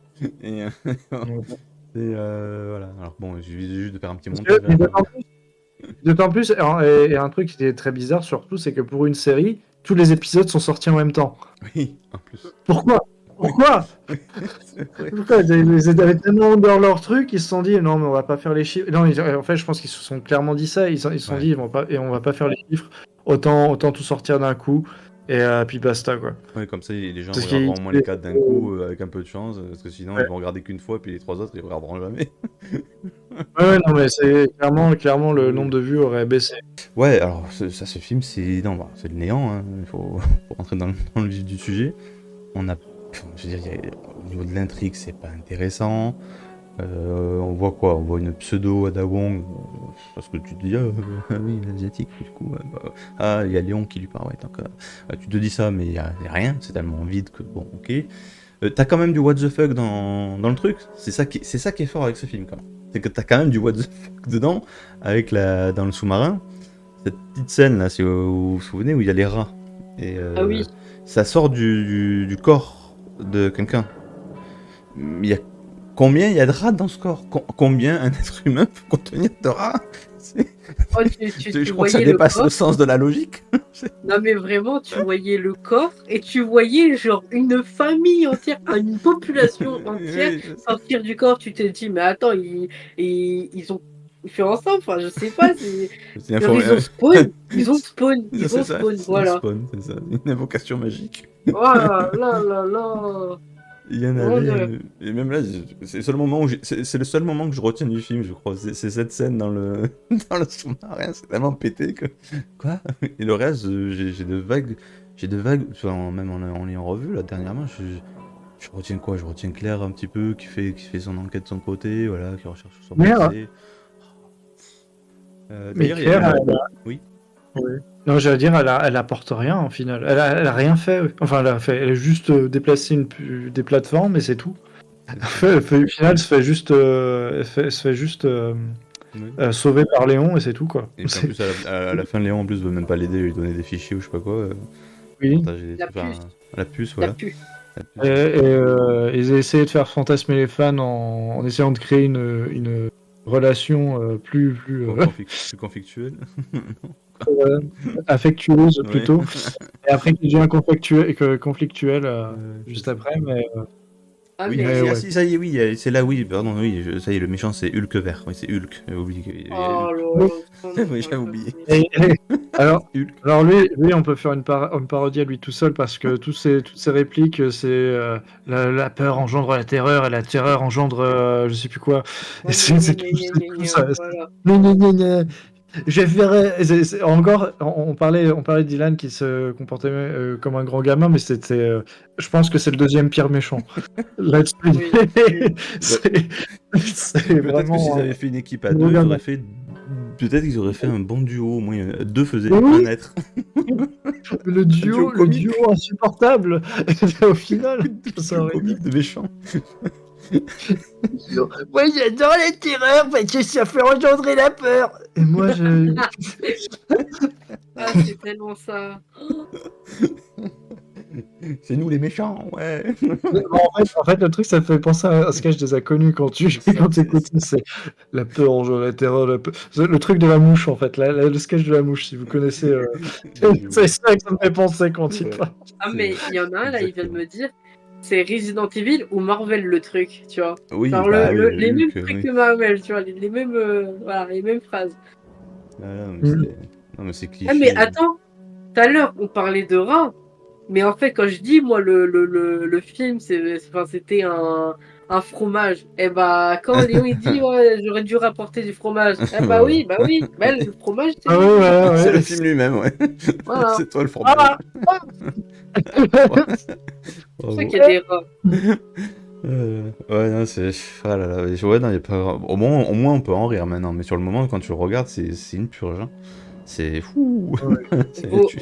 Donc, Voilà. Alors bon, il suffisait juste de faire un petit parce que, montage à la fin. d'autant plus, et un truc qui est très bizarre surtout, c'est que pour une série, tous les épisodes sont sortis en même temps. Oui, en plus. Pourquoi? Oui, Pourquoi? c'est vrai. Pourquoi? Ils avaient tellement dans leur truc, ils se sont dit non, mais on va pas faire les chiffres. Non, en fait, je pense qu'ils se sont clairement dit ça. Ils se sont Ouais. dit on va pas faire les chiffres. Autant tout sortir d'un coup et puis basta quoi. Ouais, comme ça, les gens Parce regarderont au moins les 4 d'un coup, ouais, avec un peu de chance, parce que sinon, ils vont regarder qu'une fois, puis les 3 autres, ils regarderont jamais. ouais, non, mais c'est clairement le nombre Oui. de vues aurait baissé. Ouais, alors, ce film, c'est non, bah, c'est le néant, hein. Il faut rentrer dans le vif du sujet. On a, enfin, je veux dire, au niveau de l'intrigue, c'est pas intéressant. On voit quoi? On voit une pseudo Ada Wong, parce que tu te dis, oui, l'asiatique, du coup, il y a Léon qui lui parle, ouais, donc, tu te dis ça, mais il y a rien, c'est tellement vide que, bon, ok. T'as quand même du what the fuck dans le truc, c'est ça qui est fort avec ce film, quand même. C'est que t'as quand même du what the fuck dedans, dans le sous-marin. Cette petite scène, là, si vous vous souvenez, où il y a les rats. Et Ah oui. ça sort du corps de quelqu'un. Il y a Combien il y a de rats dans ce corps? Combien un être humain peut contenir de rats? Oh, Je tu crois que ça voyais le dépasse le corps. sens de la logique. Non, mais vraiment, tu voyais le corps et tu voyais genre une famille entière, une population entière Oui, sortir du corps. Tu te dis, mais attends, ils ont fait ensemble. Enfin, je sais pas. c'est Genre, ils ont spawn. Ils ont spawn. Ils c'est ont ça, spawn. c'est un Voilà. spawn, c'est ça, une invocation magique. Oh là là là là. Il y en Mon avait, Dieu. et même là, c'est le seul moment c'est le seul moment que je retiens du film, je crois. C'est cette scène dans le dans le sous-marin, c'est tellement pété que quoi. Et le reste, j'ai de vagues, enfin, même en l'ayant revu là dernièrement, Je retiens quoi? Je retiens Claire un petit peu, qui fait son enquête de son côté, voilà, qui recherche son Merde. passé. Mais D'ailleurs, il y a Claire, Oui. oui. Non, j'allais dire, elle apporte rien au final. Elle a rien fait. Enfin, elle a juste déplacé des plateformes et c'est tout. Au final, elle se fait juste Oui. sauver par Léon et c'est tout, quoi. Et puis en plus, à la fin, Léon en plus veut même pas l'aider, lui donner des fichiers ou je sais pas quoi, Oui. partager des La trucs, enfin, puce. la puce, La voilà. pu. La puce. Ils ont essayé de faire fantasmer les fans en essayant de créer une relation plus Plus conflictuel. affectueuse Ouais. plutôt. Et après, qui devient conflictuelle juste c'est ça. après, mais Ah, Oui, mais. ouais. si, ça y est, oui, c'est là, oui, pardon, oui, ça y est, le méchant c'est Hulk vert, oui, c'est Hulk, j'ai oublié qu'il y avait Oh Hulk. là là. Oui, j'avais oublié. Alors, Hulk. lui, on peut faire une parodie à lui tout seul parce que toutes ces répliques, c'est la peur engendre la terreur et la terreur engendre je sais plus quoi. Et c'est tout ça. Voilà. Gna, gna, gna. Je ferais. Encore, on parlait de Dylan qui se comportait comme un grand gamin, mais c'était. Je pense que c'est le deuxième pire méchant. Là-dessus. Oui. C'est Peut-être que vraiment. s'ils avaient fait une équipe à gros deux, ils gamin. auraient fait. Peut-être qu'ils auraient fait un bon duo, au moins deux faisaient Oui. un être. Le duo insupportable. Au final, ça Duo aurait été. comique de méchants. Moi, j'adore la terreur parce que ça fait engendrer la peur. Et moi, je. Ah, c'est tellement ça. C'est nous les méchants, ouais. En fait, le truc, ça me fait penser à un sketch des Inconnus quand tu écoutes, c'est la peur engendre la terreur, le truc de la mouche, en fait, le sketch de la mouche, si vous connaissez. C'est ça que ça me fait penser quand il parle. Ah, mais il y en a un là, il vient de me dire. C'est Resident Evil ou Marvel le truc, tu vois. Oui, Genre bah oui, les mêmes Hulk, trucs oui. que Marvel, tu vois, les mêmes, voilà, les mêmes phrases. Voilà, non, mais c'est cliché. Ah, mais attends, tout à l'heure, on parlait de rats, mais en fait, quand je dis, moi, le film, c'était un fromage, et bah, quand Léon, il dit, ouais, j'aurais dû rapporter du fromage, eh bah oui, bah, le fromage, c'est Ah lui. ouais. C'est le film lui-même, ouais. Voilà. C'est toi le fromage. Ah C'est pour ça qu'il y a des rats. Ouais, non, c'est. Ah là là, ouais, non, y a pas. Au moins, on peut en rire maintenant, mais sur le moment, quand tu le regardes, c'est une purge. Hein. C'est fou.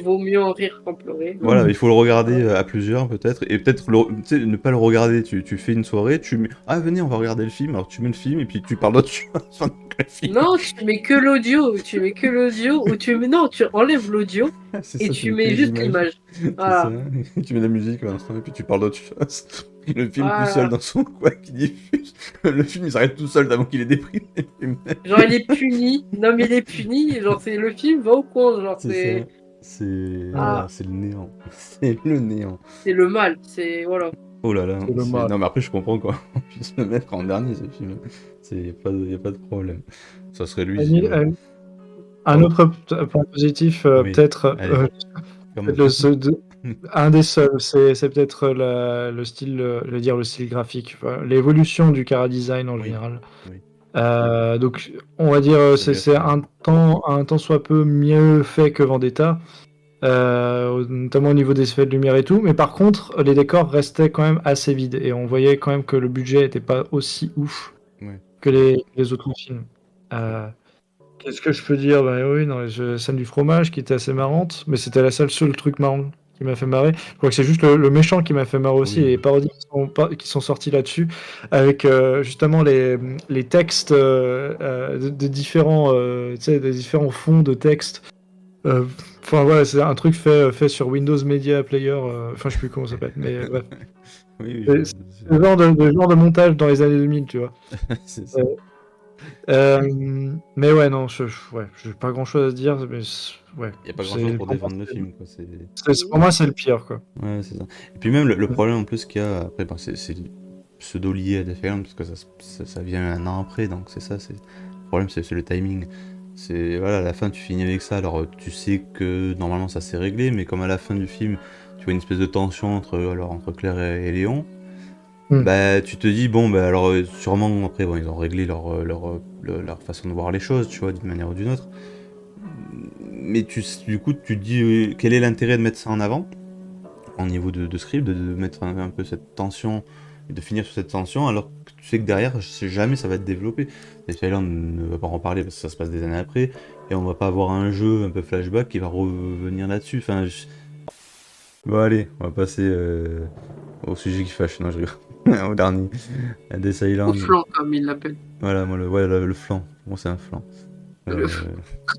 Vaut mieux en rire qu'en pleurer. Voilà, il faut le regarder à plusieurs peut-être, et peut-être tu sais, ne pas le regarder. Tu fais une soirée, tu mets. Ah, venez, on va regarder le film. Alors tu mets le film et puis tu parles d'autre chose pendant que le film. Non, tu mets que l'audio, ou non, tu enlèves l'audio C'est et ça, tu mets mets que les juste images. l'image. C'est Voilà. ça. Tu mets la musique à l'instant et puis tu parles d'autre chose. Le film Voilà. tout seul dans son coin qui diffuse. Le film il s'arrête tout seul avant qu'il est déprimé. Genre il est puni. Non mais il est puni. Genre c'est le film va au coin. Genre c'est. Voilà, c'est le néant. C'est le néant. C'est le mal. C'est voilà. Oh là là. C'est le mal. Non mais après je comprends quoi. On puisse le mettre en dernier ce film. Y a pas de problème. Ça serait lui. Un autre point positif, Oui. peut-être. Un des seuls, c'est peut-être le style, je veux dire le style graphique, enfin, l'évolution du chara design en général. Oui. Donc on va dire c'est un temps soit peu mieux fait que Vendetta, notamment au niveau des effets de lumière et tout. Mais par contre, les décors restaient quand même assez vides et on voyait quand même que le budget n'était pas aussi ouf que les autres films. Qu'est-ce que je peux dire? Bah oui, non, scène du fromage qui était assez marrante, mais c'était la seul truc marrant qui m'a fait marrer. Je crois que c'est juste le méchant qui m'a fait marrer aussi, et les parodies qui sont sorties là-dessus, avec justement les textes de différents, tu sais, des différents fonds de texte. Enfin voilà, c'est un truc fait sur Windows Media Player, enfin je sais plus comment ça s'appelle, mais bref. C'est le genre de montage dans les années 2000, tu vois. C'est ça. Mais ouais, non, j'ai pas grand chose à se dire, mais ouais. Y a pas grand chose pour défendre le film, quoi. Pour moi, c'est le pire, quoi. Ouais, c'est ça. Et puis même le problème en plus qu'il y a après, c'est pseudo lié à Death Island parce que ça vient un an après, donc c'est ça. Le problème, c'est le timing. C'est voilà, à la fin, tu finis avec ça. Alors tu sais que normalement ça s'est réglé, mais comme à la fin du film, tu vois une espèce de tension entre Claire et Léon. Bah tu te dis bon bah alors sûrement après bon, ils ont réglé leur façon de voir les choses, tu vois, d'une manière ou d'une autre. Mais du coup tu te dis quel est l'intérêt de mettre ça en avant en niveau de script, de mettre un peu cette tension et de finir sur cette tension, alors que tu sais que derrière, je sais jamais ça va être développé. Dead Island ne va pas en parler parce que ça se passe des années après, et on va pas avoir un jeu un peu flashback qui va revenir là-dessus. Enfin, bon allez, on va passer au sujet qui fâche. Non, je rigole. Au dernier. Dead Au Island. flanc, comme il l'appelle. Voilà, moi, le flanc. Moi, c'est un flanc. Le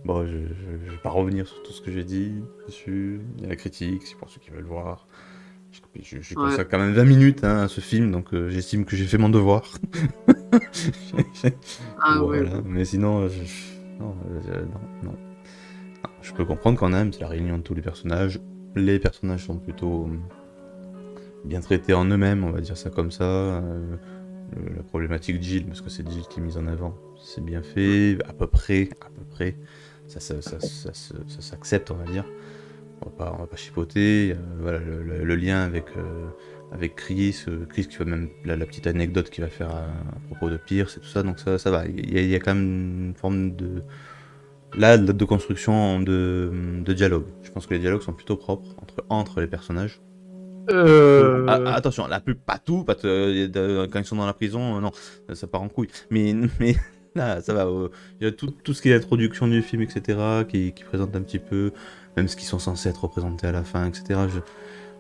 Bon, je vais pas revenir sur tout ce que j'ai dit dessus. Il y a la critique, c'est pour ceux qui veulent voir. Je Ouais. consacre quand même 20 minutes à ce film, donc j'estime que j'ai fait mon devoir. Ah ouais. Voilà, mais sinon, non, non. Je peux comprendre qu'on aime, c'est la réunion de tous les personnages. Les personnages sont plutôt bien traités en eux-mêmes, on va dire ça comme ça. La problématique Jill, parce que c'est Jill qui est mise en avant, c'est bien fait, à peu près. Ça s'accepte, on va dire. On va pas chipoter. Voilà, le lien avec Chris qui va même la petite anecdote qu'il va faire à propos de Pierce et tout ça, donc ça va. Il y a quand même une forme de construction de dialogue. Je pense que les dialogues sont plutôt propres entre les personnages. Attention, pas tout, quand ils sont dans la prison, non, ça part en couille. Mais là, ça va. Il y a tout ce qui est introduction du film, etc., qui présente un petit peu, même ce qu'ils sont censés être représentés à la fin, etc.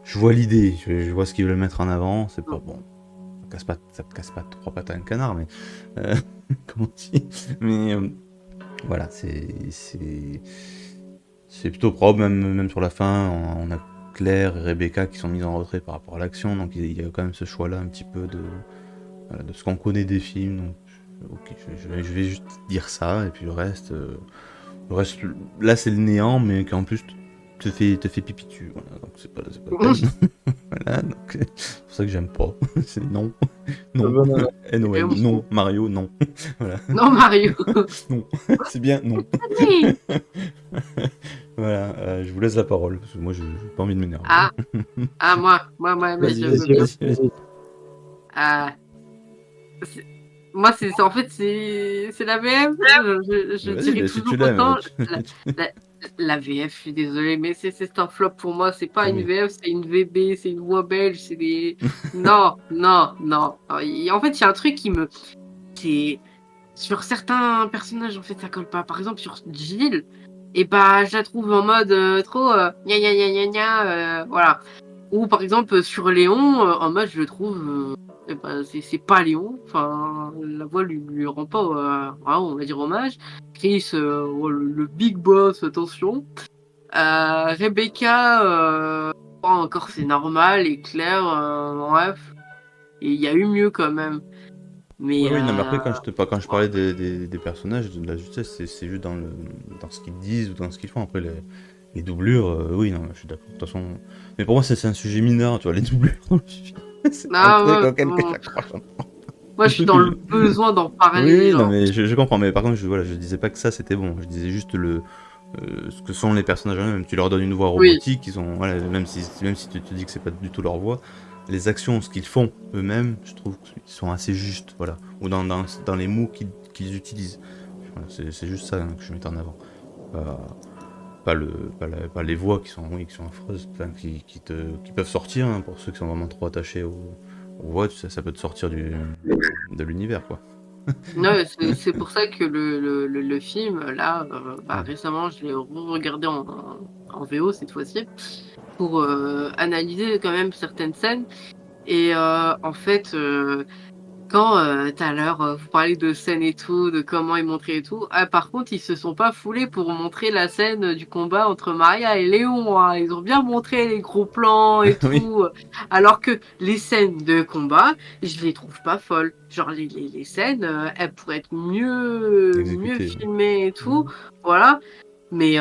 Je vois l'idée, je vois ce qu'ils veulent mettre en avant. C'est pas bon. Ça te casse pas trois pattes à un canard, mais comment on dit. Mais voilà, c'est plutôt propre, même sur la fin. On a Claire et Rebecca qui sont mises en retrait par rapport à l'action, donc il y a quand même ce choix-là un petit peu de ce qu'on connaît des films. Donc, ok, je vais juste dire ça, et puis le reste, là c'est le néant, mais qui en plus te fait pipi dessus. Voilà, donc c'est pas la peine. Voilà, donc c'est pour ça que j'aime pas. C'est non, NOL, non, Mario, non. Voilà. Non, Mario. Non, c'est bien, non. Allez. Voilà, je vous laisse la parole, parce que moi j'ai pas envie de m'énerver. Moi, mais Vas-y, je veux bien. vas-y. Moi, en fait, c'est la VF. Je Vas-y, dirais si toujours tu l'aimes. autant. La VF, je suis désolée, mais c'est un flop pour moi. C'est pas une Oui. VF, c'est une VB, c'est une voix belge, c'est des. Non. Et en fait, il y a un truc qui sur certains personnages, en fait, ça colle pas. Par exemple, sur Jill, et bah, je la trouve en mode trop gna, voilà. Ou par exemple, sur Léon, en mode, je le trouve. C'est pas Léon. Enfin, la voix lui rend pas, vraiment, on va dire, hommage. Chris, le big boss, attention. Rebecca, encore c'est normal. Et Claire, bref. Et il y a eu mieux quand même. Mais Oui, non, mais après, quand je parlais des personnages, de la justesse, c'est juste dans ce qu'ils disent ou dans ce qu'ils font. Après, les doublures, oui, non, je suis d'accord. De toute façon. Mais pour moi, c'est un sujet mineur, tu vois, les doublures. C'est un truc auquel que j'accroche. Moi, je suis dans le besoin d'en parler. Oui, genre. non, mais je comprends. Mais par contre, je disais pas que ça c'était bon. Je disais juste ce que sont les personnages eux-mêmes. Tu leur donnes une voix robotique, ils ont, voilà, même si tu te dis que c'est pas du tout leur voix, les actions, ce qu'ils font eux-mêmes, je trouve qu'ils sont assez justes, voilà. Ou dans les mots qu'ils utilisent. Voilà, c'est juste ça que je mets en avant. Pas les voix qui sont affreuses, enfin, qui peuvent sortir, hein, pour ceux qui sont vraiment trop attachés aux voix, ça peut te sortir de l'univers, quoi. Non, c'est pour ça que le film, là, récemment, je l'ai regardé en VO cette fois-ci, pour analyser quand même certaines scènes. Et en fait, quand tout à l'heure, vous parlez de scènes et tout, de comment ils montraient et tout, par contre, ils se sont pas foulés pour montrer la scène du combat entre Maria et Léon, hein. Ils ont bien montré les gros plans et Oui. tout, alors que les scènes de combat, je les trouve pas folles. Genre les scènes, elles pourraient être mieux filmées et tout, voilà. Mais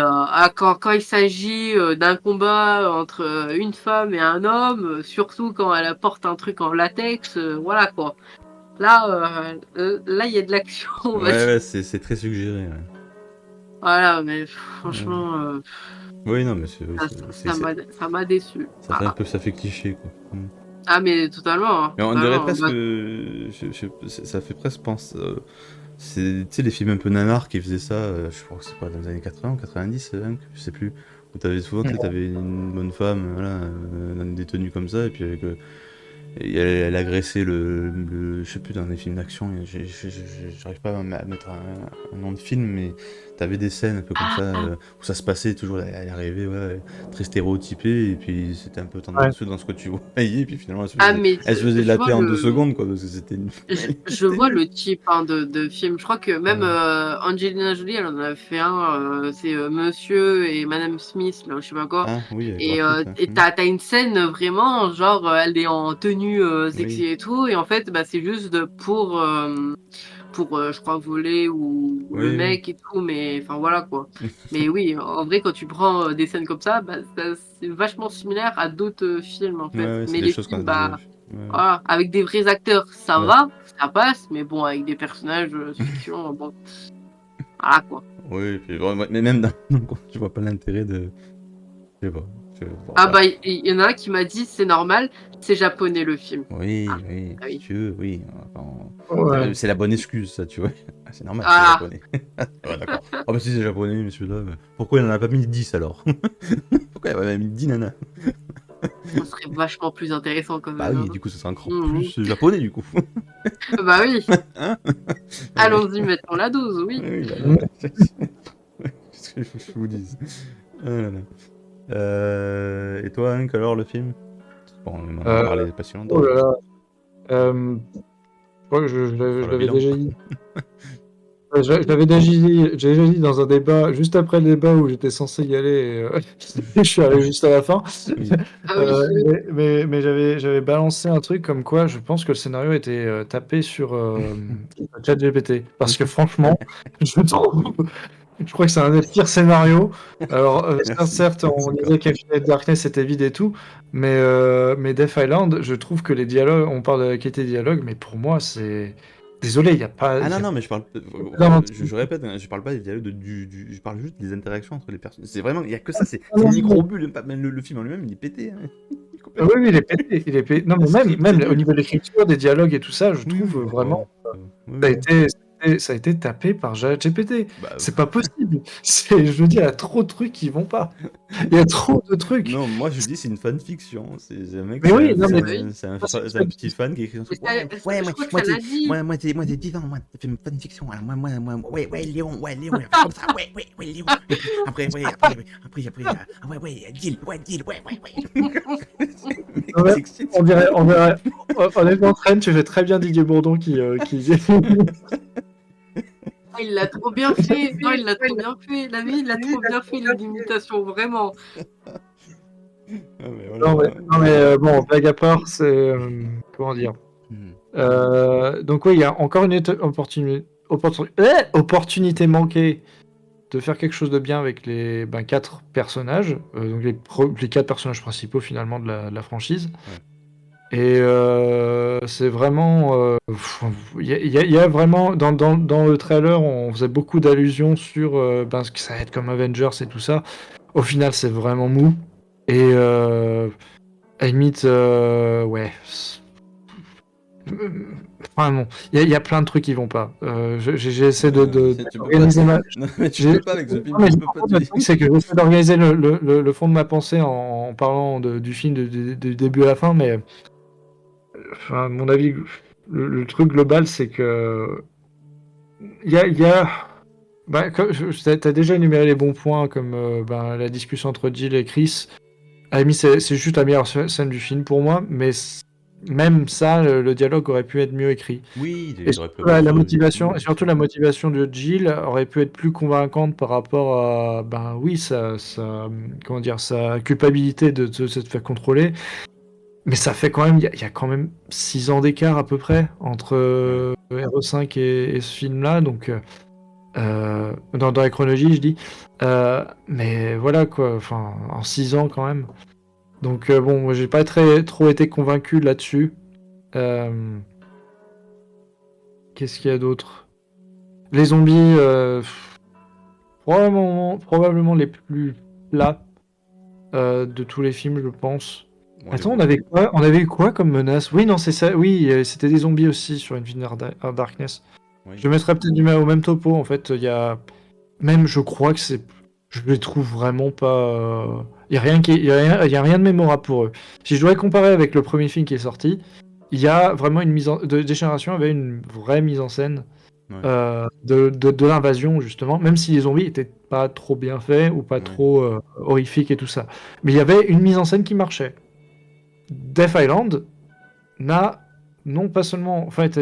quand il s'agit d'un combat entre une femme et un homme, surtout quand elle apporte un truc en latex, voilà quoi. Là, il y a de l'action, on va dire. Ouais, c'est très suggéré. Ouais. Voilà, mais franchement, oui, non, mais ça m'a déçu. Ça fait un peu, ça fait cliché, quoi. Ah, mais totalement. Hein, Mais on totalement. dirait presque, ça fait presque penser. C'est, tu sais, les films un peu nanars qui faisaient ça. Je crois que c'est pas dans les années 80 ou 90, je sais plus. T'avais souvent, tu sais, t'avais une bonne femme, voilà, dans des tenues comme ça, et puis et elle agressait je sais plus, dans des films d'action, j'arrive pas à mettre un nom de film, mais t'avais des scènes un peu comme ça, où ça se passait toujours, elle arrivait, ouais, très stéréotypée, et puis c'était un peu Ouais. tendancieux dans ce que tu voyais, et puis finalement Mais elle se faisait je vois latter en 2 secondes, quoi, parce que c'était une... je vois le type de film. Je crois que même Ouais. Angelina Jolie, elle en a fait un. C'est Monsieur et Madame Smith, là, je sais pas quoi. Ah, oui, avec Et Brad Pitt, ouais. t'as une scène vraiment, genre, elle est en tenue Oui. sexy et tout. Et en fait, bah, c'est juste pour je crois, voler ou le Oui, oui. mec et tout. Mais enfin, voilà quoi. Mais oui, en vrai, quand tu prends des scènes comme ça, bah, c'est vachement similaire à d'autres films, en Ouais, fait. ouais, c'est Mais des les choses qu'on a films, déjà bah. vues. Ouais, Voilà, avec des vrais acteurs, ça ouais. va, ça passe, mais bon, avec des personnages fiction, bon, voilà quoi. Oui, et puis, ouais, mais même tu vois pas l'intérêt de... Je sais pas. Bon, Ah bref. bah, il y en a un qui m'a dit, c'est normal, c'est japonais le film. Oui, Ah, oui, ah si oui. tu veux, oui. Ouais. C'est la bonne excuse, ça, tu vois. Ah, c'est normal, c'est Ah, japonais. Ouais, d'accord. Oh, bah si c'est japonais, mais celui-là, pourquoi il en a pas mis 10 alors? Pourquoi il en a mis 10 nanas? ça serait vachement plus intéressant quand Bah même, oui, hein. du coup, ça sera encore Mhm. plus japonais, du coup. Bah oui, Hein? Ouais, allons-y, mettons la dose, oui. oui, bah, Mm. qu'est-ce que je vous dise? Ah là là. Et toi, Hank, alors, le film? Bon, on en a Euh, parlé pas si oh longtemps, là mais là. Je crois que faut je faire le l'avais bilan. déjà dit. Je l'avais déjà dit dans un débat, juste après le débat où j'étais censé y aller, et je suis arrivé juste à la fin. Oui. Ah oui. Mais j'avais balancé un truc comme quoi je pense que le scénario était tapé sur ChatGPT. Parce que franchement, je trouve, je crois que c'est un des pires scénarios. Alors, Merci. certes, on D'accord. disait qu'Infinite Darkness était vide et tout, mais Death Island, je trouve que les dialogues, on parle de la qualité des dialogues, mais pour moi, c'est. Désolé, il n'y a pas. Ah Il non, y a non, mais je parle, pas je répète, hein, je parle pas des dialogues je parle juste des interactions entre les personnes. C'est vraiment, il y a que ça, c'est une d'intention. micro-bulle, même le film en lui-même, il est pété, hein. Oui, Complètement. oui, il est pété. Il est pété. Non, Le mais script même est au nul. niveau de l'écriture, des dialogues et tout ça, je Oui, trouve oui, ça va, vraiment. ça va. Oui, Ça a oui. été, ça a été tapé par ChatGPT. Bah, C'est pas possible. Je veux dire, il y a trop de trucs qui vont pas. Il y a trop de trucs. non, moi je dis c'est une fanfiction. C'est un mec, Mais oui, non, mais Bah oui. c'est un petit fan qui écrit un Mais truc. Ouais, ouais, je crois que ça l'a dit. moi, t'es vivant, moi, t'as fait une fanfiction. Alors, ouais, Léon, il a fait comme ça, ouais, Léon. Et puis, après, ah ouais, deal, ouais. non, mais C'est excité. on dirait, honnêtement, Trent, tu fais très bien Didier Bourdon qui... Ah, il l'a trop bien fait. Non, il l'a trop bien fait. La vie, il a trop bien fait l'imitation, vraiment. Ah, mais Non, voilà. mais bon, blague à part, c'est... comment dire? Hmm. Donc oui, il y a encore une opportunité manquée de faire quelque chose de bien avec les 4 personnages, donc les 4 personnages principaux finalement de la franchise. Ouais. Et c'est vraiment... Il y a vraiment... Dans le trailer, on faisait beaucoup d'allusions sur ce que ça va être comme Avengers et tout ça. Au final, c'est vraiment mou. Et à la limite, ouais... Enfin bon, il y a plein de trucs qui vont pas. J'ai essayé Tu peux pas. d'organiser ma... Non, mais tu j'ai- peux pas avec ce Non, film. mais Tu peux pas. le truc, c'est que j'essaie d'organiser le fond de ma pensée en parlant du film du début à la fin, mais enfin, à mon avis, le truc global, c'est que il y a t'as déjà énuméré les bons points, comme la discussion entre Jill et Chris. À la limite, c'est juste la meilleure scène du film pour moi, mais même ça, le dialogue aurait pu être mieux écrit. Oui, Et il aurait pu surtout avoir la du motivation, flou, et bien surtout sûr. la motivation de Jill aurait pu être plus convaincante par rapport à, oui, comment dire, sa culpabilité de se faire contrôler. Mais ça fait quand même, il y a quand même 6 ans d'écart à peu près entre Ouais. RE5 et ce film-là, donc dans la chronologie, je dis. Mais voilà quoi, enfin, en 6 ans quand même. Donc bon, moi j'ai pas trop été convaincu là-dessus. Euh, Qu'est-ce qu'il y a d'autre? Les zombies, probablement les plus plats de tous les films, je pense. Bon, Attends, on avait quoi? On avait eu quoi comme menace? Oui, non, c'est ça. Oui, c'était des zombies aussi sur Infinite Darkness. oui. Je mettrais peut-être au même topo. En fait, il y a même, je crois que c'est je les trouve vraiment pas. Il y a rien y a rien de mémorable pour eux. Si je dois comparer avec le premier film qui est sorti, il y a vraiment une Dégénération avait une vraie mise en scène Ouais. de l'invasion justement, même si les zombies étaient pas trop bien faits ou pas Ouais. trop horrifiques et tout ça. Mais il y avait une mise en scène qui marchait. Death Island n'a non pas seulement, en fait,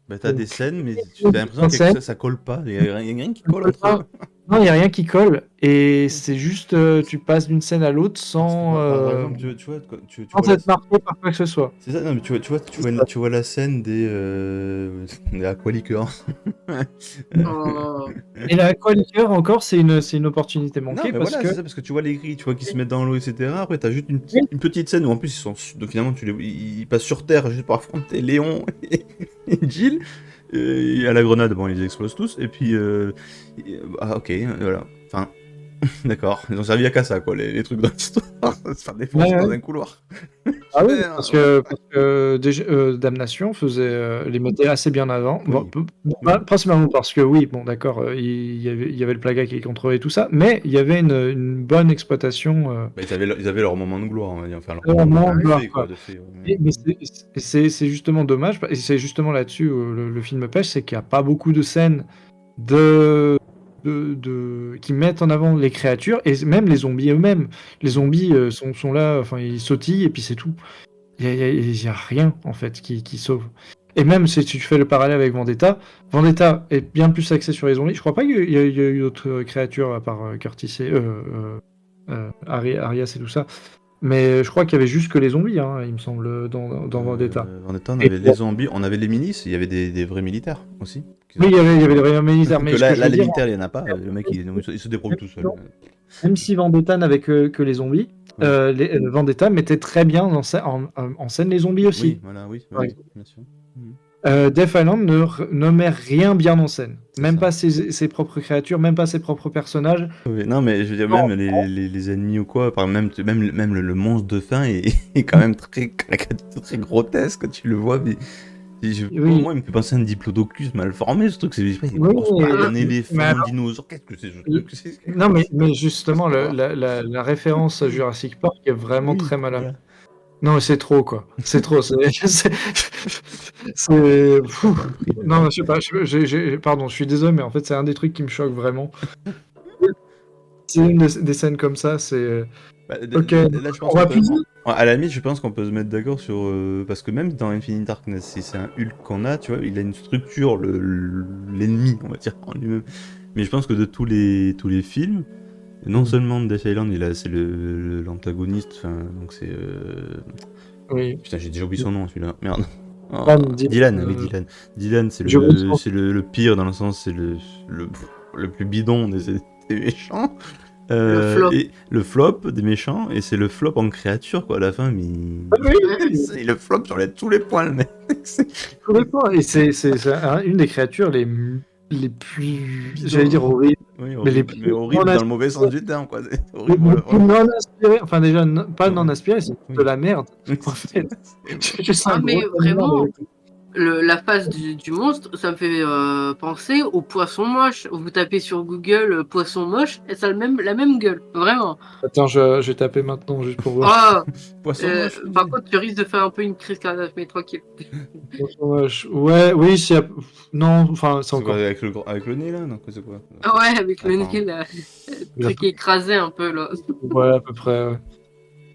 Bah, t'as des scènes, mais tu une as l'impression que scène. ça colle pas. Il y a rien qui colle entre eux. Non, il n'y a rien qui colle. Et c'est juste, tu passes d'une scène à l'autre Parce que, sans, par exemple, tu vois, tu vois sans être marqué par quoi que ce soit. c'est ça, non, mais tu vois la scène des Aqualiqueurs. Oh. Et la Qualifier, encore, c'est une opportunité Non, manquée mais parce voilà, que. c'est ça, parce que tu vois les grilles, tu vois, qui se mettent dans l'eau, etc. Après, t'as juste Oui. une petite scène où, en plus, donc, finalement, ils passent sur Terre juste pour affronter Léon et Jill. Et à la grenade, bon, ils les explosent tous. Et puis, ah, ok, voilà. Enfin, d'accord. Ils ont servi à qu'à ça, quoi, les trucs dans l'histoire. Se faire défoncer Ouais, dans ouais. un couloir. Ah oui, Super, parce ouais. que Damnation faisait, les mettait assez bien avant. Bon, Oui. pas principalement parce que oui, bon d'accord, il y avait le plaga qui contrôlait tout ça, mais il y avait une bonne exploitation Bah, ils avaient leur moment de gloire, on va dire. Enfin, leur vraiment moment de gloire, fait, quoi, quoi. de fait. Mais c'est justement dommage, et c'est justement là-dessus où le film pêche, c'est qu'il n'y a pas beaucoup de scènes qui mettent en avant les créatures, et même les zombies eux-mêmes. Les zombies sont là, enfin ils sautillent, et puis c'est tout. Il y a rien, en fait, qui sauve. Et même si tu fais le parallèle avec Vendetta, Vendetta est bien plus axé sur les zombies. Je crois pas qu'il y a eu d'autres créatures à part Curtis et Arias et tout ça. Mais je crois qu'il y avait juste que les zombies, hein, il me semble, dans Vendetta. Vendetta, on Et, avait des zombies, on avait les milices, il y avait des vrais militaires aussi. oui, il y avait des rayons militaires, mais Que ce que je là, veux les dire, militaires, il y en a pas. Le mec, il se débrouille tout seul. même si Vendetta n'avait que les zombies, Oui. Vendetta mettait très bien en scène les zombies aussi. Oui, voilà, oui, Par oui, exemple. bien sûr. Mhm. Death Island ne met rien bien en scène. C'est Même ça. pas ses propres créatures, même pas ses propres personnages. Oui, non, mais je veux dire, Non. même les ennemis ou quoi, même le monstre de fin est quand même très caricature, très grotesque quand tu le vois. Mais, pour Oui, moi, il me fait penser à un diplodocus mal formé, ce truc. C'est pas, il oui, pense pas à un mais éléphant, un alors, dinosaure. Qu'est-ce que c'est ce truc? non, mais justement, Ça va. la référence à Jurassic Park est vraiment Oui, très mal amenée. voilà. Non, c'est trop, quoi. C'est trop. Fou. Compris, mais Non, bon. je sais pas. Pardon, je suis désolé, mais en fait, c'est un des trucs qui me choque vraiment. C'est une des scènes comme ça, c'est. Bah, Ok, là, je pense on qu'on va peut. plus dire. À la limite, je pense qu'on peut se mettre d'accord sur. Parce que même dans Infinite Darkness, si c'est un Hulk qu'on a, tu vois, il a une structure, l'ennemi, on va dire, en lui-même. Mais je pense que de tous les films, non seulement Death Island, c'est l'antagoniste, enfin, donc c'est. Oui. Putain, j'ai déjà oublié son nom, celui-là. Merde. Oh, Dylan, Dylan, oui, Dylan. Dylan, c'est je ressens. le pire dans le sens, c'est le plus bidon des méchants. Le flop. Et le flop des méchants, et c'est le flop en créature, quoi, à la fin, mais. C'est le flop sur tous les points, le mec. Complètement. Et c'est une des créatures les plus, j'allais dire horribles, Oui, mais les horrible, plus mais horrible dans le mauvais sens du terme, quoi. C'est les horrible, voilà, plus voilà. non inspirées. Enfin, déjà, pas non Ouais. inspirées, c'est Oui. de la merde. Oui, En fait, c'est- c'est juste Ah, un gros mais tas de merde. vraiment, la face du monstre, ça me fait penser au poisson moche. Vous tapez sur Google poisson moche, et ça a la même gueule. Vraiment. Attends, je vais taper maintenant juste pour voir. Ah, Poisson moche, tu par dis. contre, tu risques de faire un peu une crise cardiaque, mais tranquille. Ouais, oui, non, enfin, c'est C'est quoi, encore. avec le nez, là? Non, c'est quoi? Ah ouais, avec le Attends. nez, là. Le truc écrasé un peu, là. Ouais, à peu près. Ouais.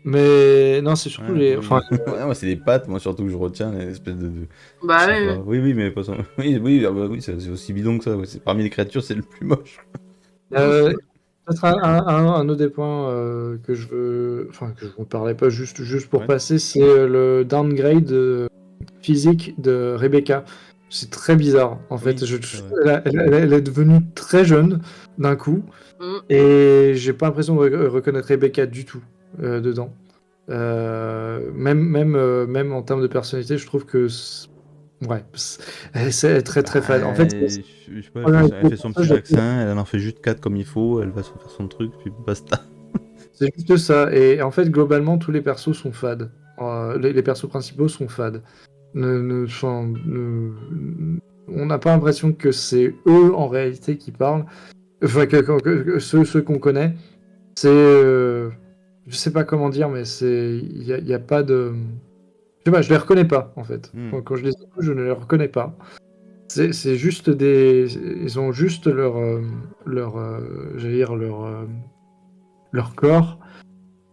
Mais non, c'est surtout Ouais, les. oui. Enfin, Ouais, moi, c'est les pattes, moi, surtout, que je retiens, l'espèce je Bah sais ouais, pas. Oui, oui, mais poisson. Oui, oui, ah bah oui, c'est aussi bidon que ça. Ouais. Parmi les créatures, c'est le plus moche. peut-être un autre des points que je veux. Enfin, que je ne parlais pas juste pour Ouais. passer, c'est le downgrade physique de Rebecca. C'est très bizarre, en fait. Oui, c'est vrai. Elle est devenue très jeune d'un coup, ouais. et j'ai pas l'impression de reconnaître Rebecca du tout dedans. Même en termes de personnalité, je trouve que ouais, elle est très très fade. En fait, Je sais pas, elle fait son petit vaccin, elle en fait juste 4 comme il faut, elle va se faire son truc, puis basta. c'est juste ça. Et en fait, globalement, tous les persos sont fades. Les persos principaux sont fades. On n'a pas l'impression que c'est eux en réalité qui parlent. enfin ceux qu'on connaît, c'est, je sais pas comment dire, mais il y a pas de, je sais pas, je les reconnais pas en fait. Quand je les écoute, je ne les reconnais pas. C'est juste ils ont juste j'allais dire leur corps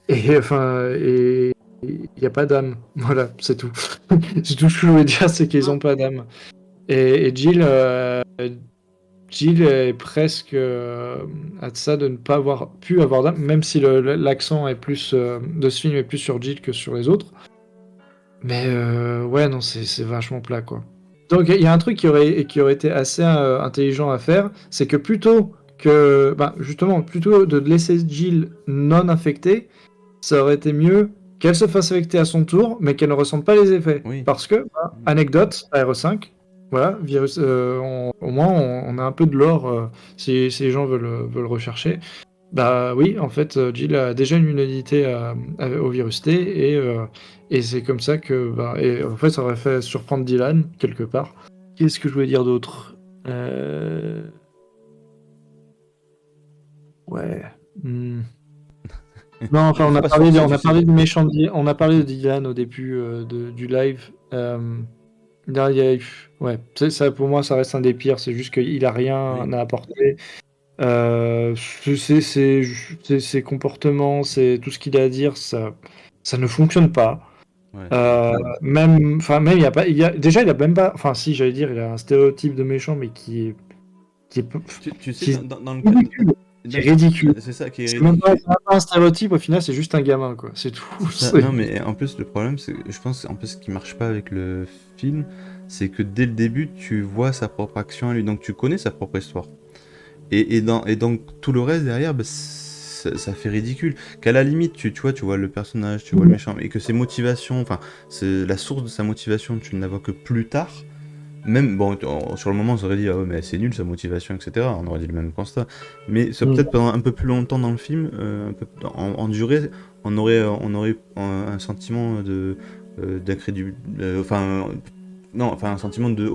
et enfin et il n'y a pas d'âme. Voilà, c'est tout. C'est tout ce que je voulais dire, c'est qu'ils ont pas d'âme. Et Jill est presque à ça de ne pas avoir pu avoir d'âme, même si l'accent est plus de ce film est plus sur Jill que sur les autres. Mais ouais, non, c'est vachement plat, quoi. Donc il y a un truc qui aurait été assez intelligent à faire, c'est que plutôt de laisser Jill non affectée, ça aurait été mieux qu'elle se fasse affecter à son tour, mais qu'elle ne ressente pas les effets. Oui. Parce que, anecdote, AR5, voilà, virus, au moins on a un peu de lore si les gens veulent rechercher. Bah oui, en fait, Jill a déjà une immunité au virus T et c'est comme ça que, et en fait, ça aurait fait surprendre Dylan quelque part. Qu'est-ce que je voulais dire d'autre? Ouais. Non, enfin, on a parlé du méchant, on a parlé de Dylan au début du live. Là, ouais, ça pour moi, ça reste un des pires. C'est juste qu'il a rien à apporter. Ses comportements, c'est tout ce qu'il a à dire, ça ne fonctionne pas. Ouais. Même, il y a pas, déjà, il a même pas, enfin, si, j'allais dire, il a un stéréotype de méchant, mais qui est Tu sais, dans le ridicule. C'est ridicule. C'est ça qui est C'est ridicule. même pas un stéréotype, au final, c'est juste un gamin, quoi. C'est tout. Non, mais en plus, le problème, c'est, je pense, en plus, ce qui marche pas avec le film, c'est que dès le début, tu vois sa propre action à lui, donc tu connais sa propre histoire. Et donc, tout le reste derrière, ça fait ridicule. Qu'à la limite, tu vois le personnage, tu vois le méchant, et que ses motivations, enfin, la source de sa motivation, tu ne la vois que plus tard. Même, bon, sur le moment, on s'aurait dit, ah ouais, mais c'est nul sa motivation, etc. On aurait dit le même constat. Mais peut-être pendant un peu plus longtemps dans le film, un peu en durée, on aurait un sentiment d'incrédulité. Un sentiment de.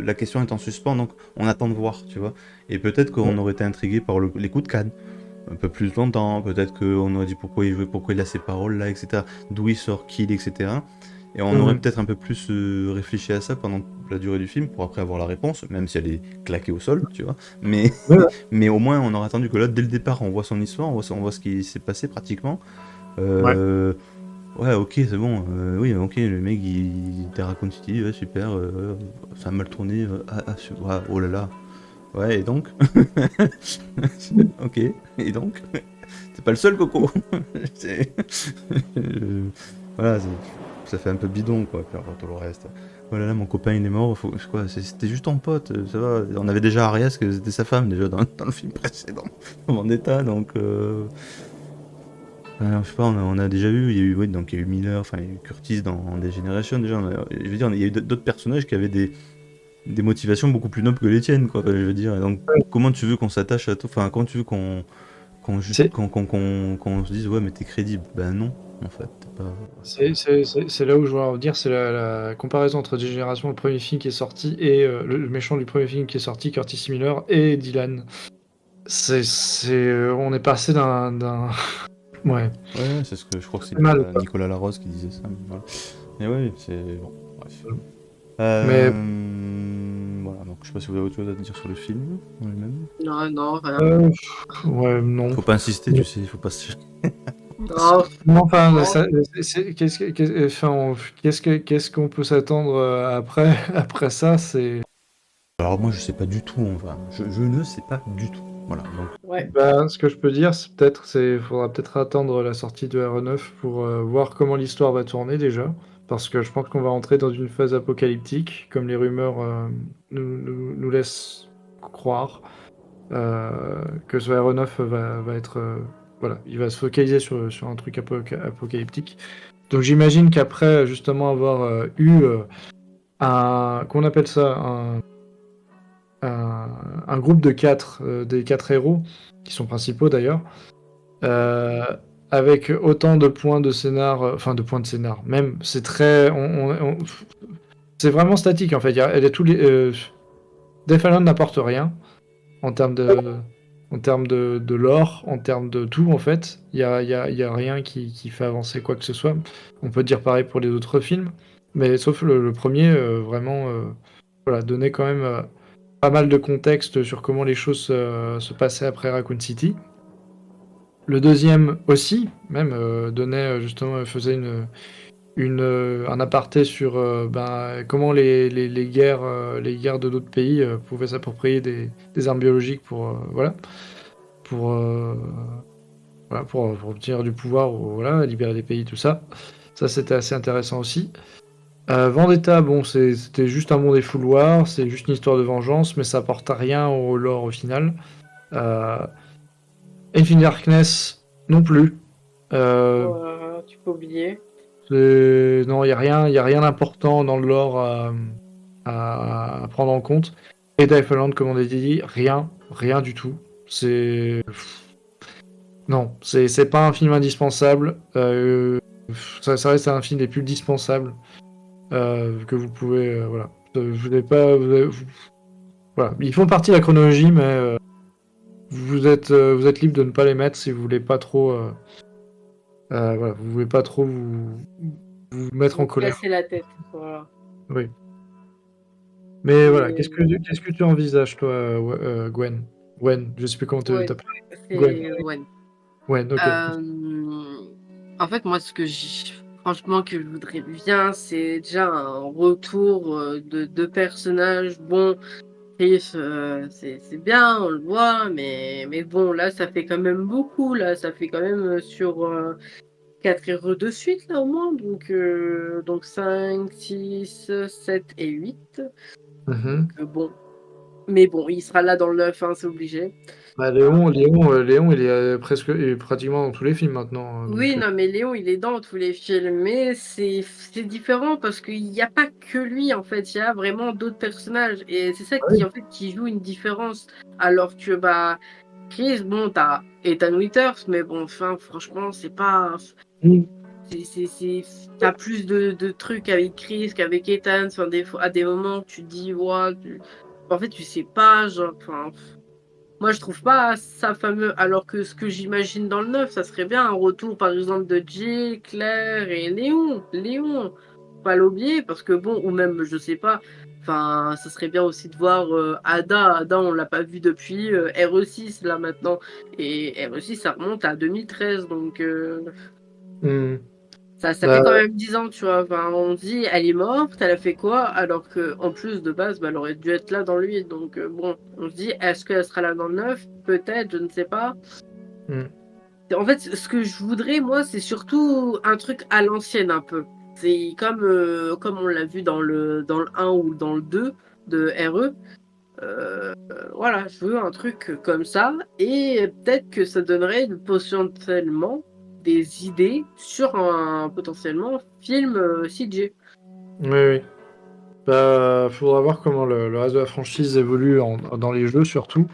La question est en suspens, donc on attend de voir, tu vois. Et peut-être qu'on aurait été intrigué par les coups de canne. Un peu plus longtemps, peut-être qu'on aurait dit pourquoi il jouait, pourquoi il a ces paroles là, etc. D'où il sort, qui il est, etc. Et on aurait peut-être un peu plus réfléchi à ça pendant la durée du film pour après avoir la réponse, même si elle est claquée au sol, tu vois. Mais au moins, on aurait attendu que là, dès le départ, on voit son histoire, on voit ce qui s'est passé pratiquement. Ouais, ok, c'est bon. Oui, ok, le mec, il Terra Conti, ouais, super, ça a mal tourné. Oh là là. Ouais, et donc ok, et donc t'es pas le seul, Coco. Voilà, ça fait un peu bidon, quoi, puis alors, tout le reste. Oh là là, mon copain, il est mort, c'était juste ton pote, ça va. On avait déjà Arias, que c'était sa femme, déjà, dans le film précédent, Vendetta, donc... je sais pas, on a déjà vu, il y a eu Miller, enfin, il y a eu Curtis dans des générations, déjà, je veux dire, il y a eu d'autres personnages qui avaient des motivations beaucoup plus nobles que les tiennes, quoi, je veux dire. Et donc, comment tu veux qu'on s'attache à toi, enfin, comment tu veux qu'on se dise, ouais, mais t'es crédible? Ben non, en fait, t'es pas... C'est là où je voulais en venir, c'est la comparaison entre des générations, le premier film qui est sorti et le méchant du premier film qui est sorti, Curtis Miller, et Dylan. On est passé d'un... Ouais. Ouais, c'est ce que je crois que c'est Nicolas Larose qui disait ça. Mais voilà. Et ouais, c'est bon, bref. Mais voilà, donc je sais pas si vous avez autre chose à dire sur le film en lui-même. Non, rien. Ouais, non. Faut pas insister, tu sais, faut pas se... Non, enfin, qu'est-ce qu'on peut s'attendre après ça, c'est... Alors moi je sais pas du tout, enfin, je ne sais pas du tout. Voilà, donc... Ouais. Ce que je peux dire, faudra peut-être attendre la sortie de RE9 pour voir comment l'histoire va tourner déjà. Parce que je pense qu'on va entrer dans une phase apocalyptique, comme les rumeurs nous laissent croire. Que ce RE9 va être... voilà, il va se focaliser sur un truc apocalyptique. Donc j'imagine qu'après justement avoir eu qu'on appelle ça un groupe de 4, des 4 héros, qui sont principaux d'ailleurs, avec autant de points de scénar, même, c'est très... c'est vraiment statique en fait. Death Island n'apporte rien en termes en termes de lore, en termes de tout, en fait. Il y a rien qui fait avancer quoi que ce soit. On peut dire pareil pour les autres films, mais sauf le premier, vraiment, voilà, donnait quand même pas mal de contexte sur comment les choses se passaient après Raccoon City. Le deuxième aussi, même, donnait justement, faisait un aparté sur comment les guerres de d'autres pays pouvaient s'approprier des armes biologiques pour, euh, pour obtenir du pouvoir ou voilà, libérer des pays, tout ça. Ça, c'était assez intéressant aussi. Vendetta, bon, c'était juste un monde des fouloirs, c'est juste une histoire de vengeance, mais ça apporte rien au lore au final. Euh, Infinite Darkness, non plus. Euh, Tu peux oublier. Non, il y a rien d'important dans le lore à prendre en compte. Et Dive Island, comme on a dit, rien du tout. C'est non, c'est pas un film indispensable. Ça reste un film des plus dispensables que vous pouvez, voilà. Vous n'avez pas, voilà. Ils font partie de la chronologie, mais vous êtes libre de ne pas les mettre si vous voulez pas trop, voilà, vous voulez pas trop vous mettre en Vous colère. casser la tête. Voilà. Oui. Mais voilà, Et- qu'est-ce que tu envisages, toi, Gwen? Gwen, je sais plus comment Ouais, t'appelles. Gwen. c'est ouais. Gwen, ok. En fait, moi, franchement, que je voudrais bien, c'est déjà un retour de deux personnages. Bon, Chris, c'est bien, on le voit, mais bon, là, ça fait quand même beaucoup. Là, ça fait quand même sur 4 héros de suite, là, au moins. Donc 5, 6, 7 et 8. Mhm. Bon. Mais bon, il sera là dans le 9, hein, c'est obligé. Bah, Léon, il est il est pratiquement dans tous les films maintenant, hein, Oui, donc. non, mais Léon, il est dans tous les films, mais c'est différent parce qu'il n'y a pas que lui, en fait, il y a vraiment d'autres personnages, et c'est ça Ah oui. qui, en fait, qui joue une différence. Alors que, bah, Chris, bon, t'as Ethan Winters, mais bon, enfin, franchement, c'est pas... Mm. T'as plus de trucs avec Chris qu'avec Ethan, enfin, à des moments, tu te dis, ouais, en fait, tu sais pas, genre, enfin... Moi, je trouve pas ça fameux, alors que ce que j'imagine dans le 9, ça serait bien un retour, par exemple, de Jill, Claire et Léon. Léon, pas l'oublier, parce que bon, ou même, je sais pas, enfin, ça serait bien aussi de voir Ada. Ada, on l'a pas vu depuis RE6, là, maintenant. Et RE6, ça remonte à 2013, donc Mm. ça Bah, fait quand même 10 ans, tu vois. Enfin, on dit, elle est morte, elle a fait quoi? Alors que en plus, de base, bah, elle aurait dû être là dans lui. Donc, bon, on se dit, est-ce qu'elle sera là dans le 9? Peut-être, je ne sais pas. mm. En fait, ce que je voudrais, moi, c'est surtout un truc à l'ancienne, un peu. C'est comme on l'a vu dans le 1 ou dans le 2 de RE. Voilà, je veux un truc comme ça. Et peut-être que ça donnerait potentiellement des idées sur un potentiellement film CG. Oui, oui. Bah, faudra voir comment le reste de la franchise évolue dans les jeux, surtout.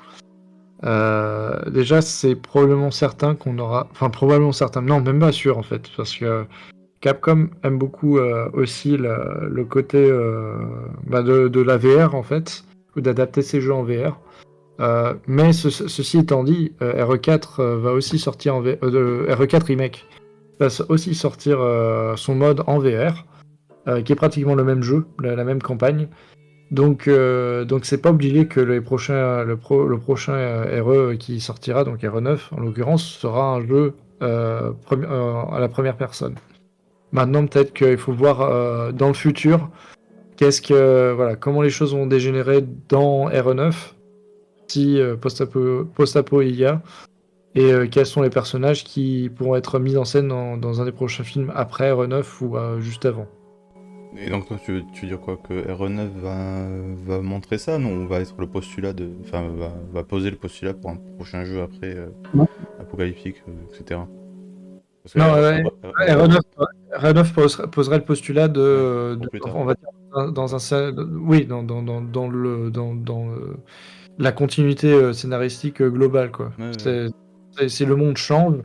Déjà, c'est probablement certain qu'on aura... Enfin, probablement certain. Non, même pas sûr, en fait. Parce que Capcom aime beaucoup aussi le côté de la VR, en fait. Ou d'adapter ses jeux en VR. Mais ceci étant dit, RE4 va aussi sortir en RE4 Remake va aussi sortir son mode en VR, qui est pratiquement le même jeu, la même campagne. Donc c'est pas obligé que le prochain RE qui sortira, donc RE9 en l'occurrence, sera un jeu à la première personne. Maintenant, peut-être qu'il faut voir dans le futur voilà, comment les choses vont dégénérer dans RE9, si post-apo il y a, et quels sont les personnages qui pourront être mis en scène dans un des prochains films après RE9 ou juste avant. Et donc toi, tu veux dire quoi? Que RE9 va montrer ça, non? Ou va être le postulat de... Enfin, va poser le postulat pour un prochain jeu après apocalyptique, etc. Parce que Non, ouais, RE9 RE9 poserait le postulat ouais, pour plus tard. on va dire, oui, la continuité scénaristique globale, quoi. Ouais, ouais. Si le monde change,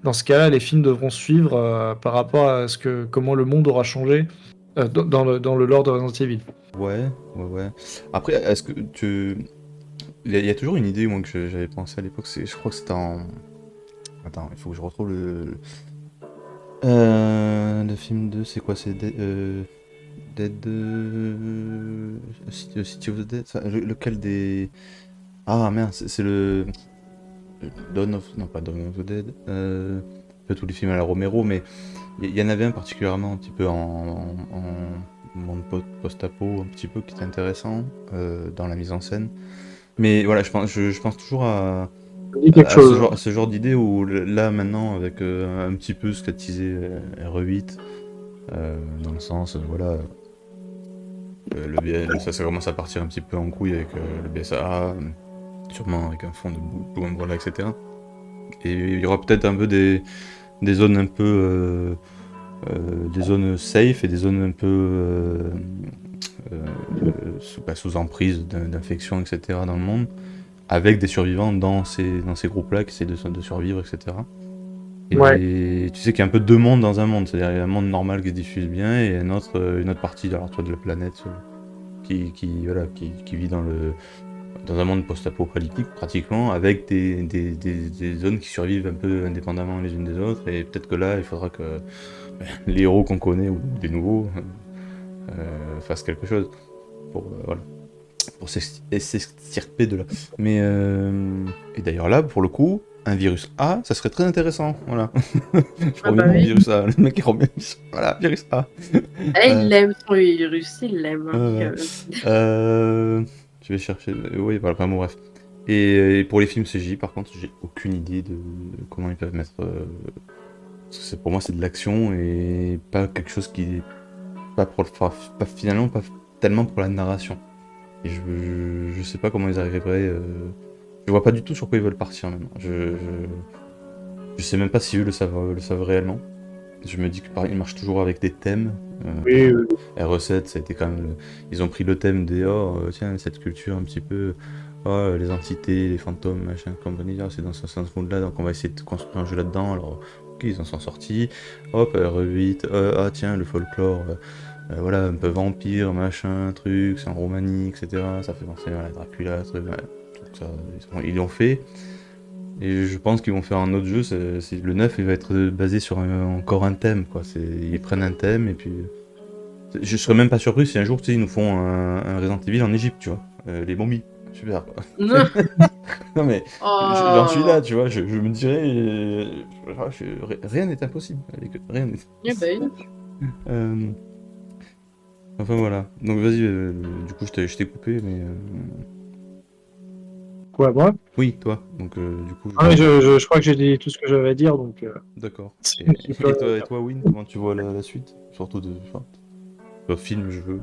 dans ce cas-là, les films devront suivre par rapport à comment le monde aura changé dans le lore de Resident Evil. Ouais, ouais, ouais. Après, est-ce que il y a toujours une idée moi que j'avais pensé à l'époque, je crois que c'était en... Attends, il faut que je retrouve le film 2, c'est quoi? C'est Dead... City of the Dead? Lequel des... Ah merde, c'est le... Dawn of... Non, pas Dawn of the Dead. Un peu tous les films à la Romero, mais il y en avait un particulièrement un petit peu en monde post-apo, un petit peu qui était intéressant dans la mise en scène. Mais voilà, je pense toujours Ça dit quelque chose. à ce genre d'idée où là maintenant avec un petit peu ce qu'a teasé RE8 dans le sens voilà ça commence à partir un petit peu en couille avec le BSAA, sûrement avec un fond de Blue Umbrella, etc. Et il y aura peut-être un peu des zones un peu des zones safe et des zones un peu sous emprise d'infection, etc. dans le monde, avec des survivants dans ces groupes-là qui essaient de survivre, etc. Et Ouais. tu sais qu'il y a un peu deux mondes dans un monde, c'est-à-dire il y a un monde normal qui se diffuse bien et une autre partie alors, toi, de la planète qui vit dans un monde post-apocalyptique pratiquement, avec des zones qui survivent un peu indépendamment les unes des autres, et peut-être que là il faudra que les héros qu'on connaît ou des nouveaux fassent quelque chose voilà, pour s'extirper de là. Mais et d'ailleurs là, pour le coup, un virus A, ça serait très intéressant. Voilà. Je Ah reviens bah au oui. virus A. Le mec il revient. Voilà, virus A. Eh, il Euh, l'aime son virus, il l'aime. Hein, euh, je vais chercher. Oui, voilà, enfin, bon, bref. Et pour les films CJ, par contre, j'ai aucune idée de comment ils peuvent mettre. Parce que pour moi, c'est de l'action et pas quelque chose qui est finalement pas tellement pour la narration. Et je sais pas comment ils arriveraient. Je vois pas du tout sur quoi ils veulent partir maintenant. Je sais même pas si eux le savent réellement. Je me dis que pareil, ils marchent toujours avec des thèmes. Oui, oui. R7, ça a été quand même. Ils ont pris le thème des tiens, cette culture un petit peu. Les entités, les fantômes, machin, compagnie, c'est dans ce monde-là, donc on va essayer de construire un jeu là-dedans. Alors, ok, ils en sont sortis. Hop, R8, tiens, le folklore. Voilà, un peu vampire, machin, truc, c'est en Roumanie, etc. Ça fait penser à Dracula, truc, ouais, tout ça, ils l'ont fait. Et je pense qu'ils vont faire un autre jeu, le 9 il va être basé sur encore un thème, quoi. Ils prennent un thème et puis... Je serais même pas surpris si un jour, tu sais, ils nous font un Resident Evil en Égypte, tu vois. Les momies, super, quoi. Non. Non mais, j'en suis là, Oh. tu vois, je me dirais... rien n'est impossible, rien n'est... Eh ben, Euh, Enfin voilà, donc vas-y, du coup je t'ai coupé, mais... Quoi, moi? Oui, toi, donc du coup... Ah, mais je crois que j'ai dit tout ce que j'avais à dire, donc D'accord. je sais pas. Et toi, Win, comment tu vois la suite? Surtout le film, je veux.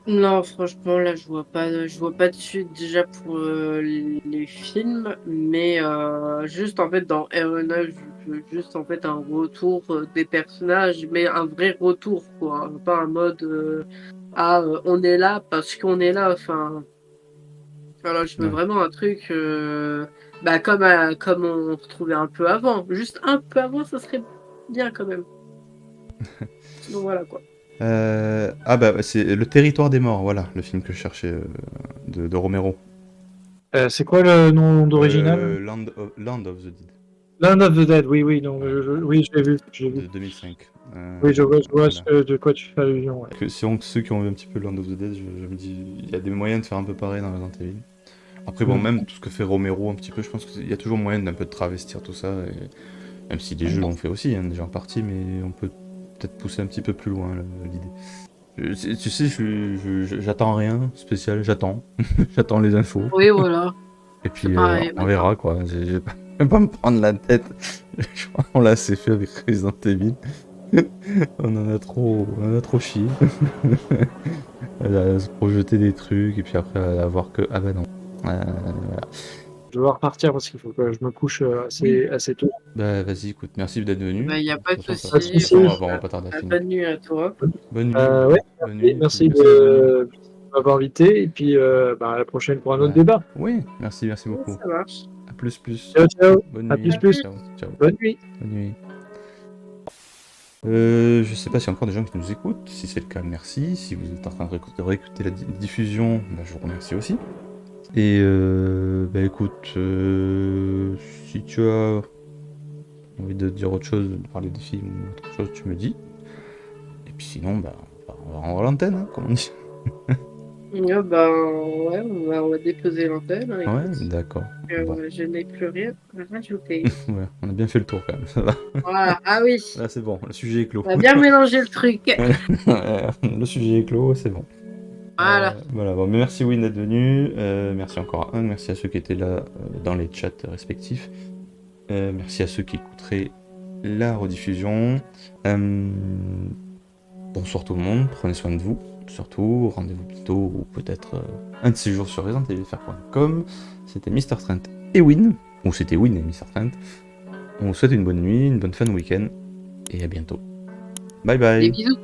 non, franchement, là, je vois pas de suite déjà pour les films, mais juste en fait dans RE9, je veux juste en fait un retour des personnages, mais un vrai retour, quoi, pas un mode on est là parce qu'on est là, enfin, voilà, je veux Ouais. vraiment un truc bah, comme on retrouvait un peu avant, juste un peu avant, ça serait bien quand même. Donc voilà quoi. Ah bah c'est Le Territoire des Morts, voilà, le film que je cherchais de Romero. C'est quoi le nom d'original? Land of the Dead, Land of the Dead, oui, oui, non, voilà, oui, je l'ai vu, je l'ai vu. de 2005. Oui, je vois Voilà. de quoi tu fais allusion, ouais. Ceux qui ont vu un petit peu Land of the Dead, je me dis, il y a des moyens de faire un peu pareil dans Resident Evil. Après bon, Mm. même tout ce que fait Romero un petit peu, je pense qu'il y a toujours moyen d'un peu de travestir tout ça, même si les jeux l'ont fait aussi, hein, déjà en partie, mais on peut peut-être pousser un petit peu plus loin l'idée. Tu sais, j'attends rien spécial, j'attends. J'attends les infos. Oui, voilà, Et c'est puis pareil. on verra quoi. Je vais pas me prendre la tête. Je crois qu'on l'a assez fait avec Resident Evil. On en a trop chié. À se projeter des trucs et puis après à voir que. Ah bah non. Voilà. Je vais repartir parce qu'il faut que je me couche assez tôt. Bah vas-y, écoute, merci d'être venu. Bah, il y a De pas toute de façon, Pas de souci. de toute façon, soucis. on va pas tarder à finir. Bonne nuit à toi. Bonne nuit, Ouais, bonne nuit, et puis merci merci d'être venu. de m'avoir invité et puis bah, à la prochaine pour un autre Ouais. débat. Oui, merci Oui, beaucoup. ça marche. À plus. Ciao, ciao. Bonne À nuit. plus. Ciao, ciao. Bonne nuit. Bonne nuit. Je sais pas s'il y a encore des gens qui nous écoutent. Si c'est le cas, merci. Si vous êtes en train de réécouter la diffusion, bah, je vous remercie aussi. Et bah écoute, si tu as envie de dire autre chose, de parler des films ou autre chose, tu me dis. Et puis sinon, bah, on va rendre l'antenne, hein, comme on dit. Ben, ouais, on va déposer l'antenne, hein, Ouais, écoute. d'accord. Bon. Je n'ai plus rien à rajouter. Ouais, on a bien fait le tour quand même, ça va. Voilà, ah oui, Là, c'est bon, le sujet est clos. on a bien mélangé le truc. Le sujet est clos, c'est bon. Voilà. Voilà, bon, mais merci Win d'être venu. Merci encore à merci à ceux qui étaient là dans les chats respectifs. Merci à ceux qui écouteraient la rediffusion. Bonsoir tout le monde, prenez soin de vous. Surtout, rendez-vous bientôt ou peut-être un de ces jours sur ResidentEvilFR.com. C'était Mr. Trent et Win, ou c'était Win et Mr. Trent. On vous souhaite une bonne nuit, une bonne fin de week-end et à bientôt. Bye Des bye. bisous.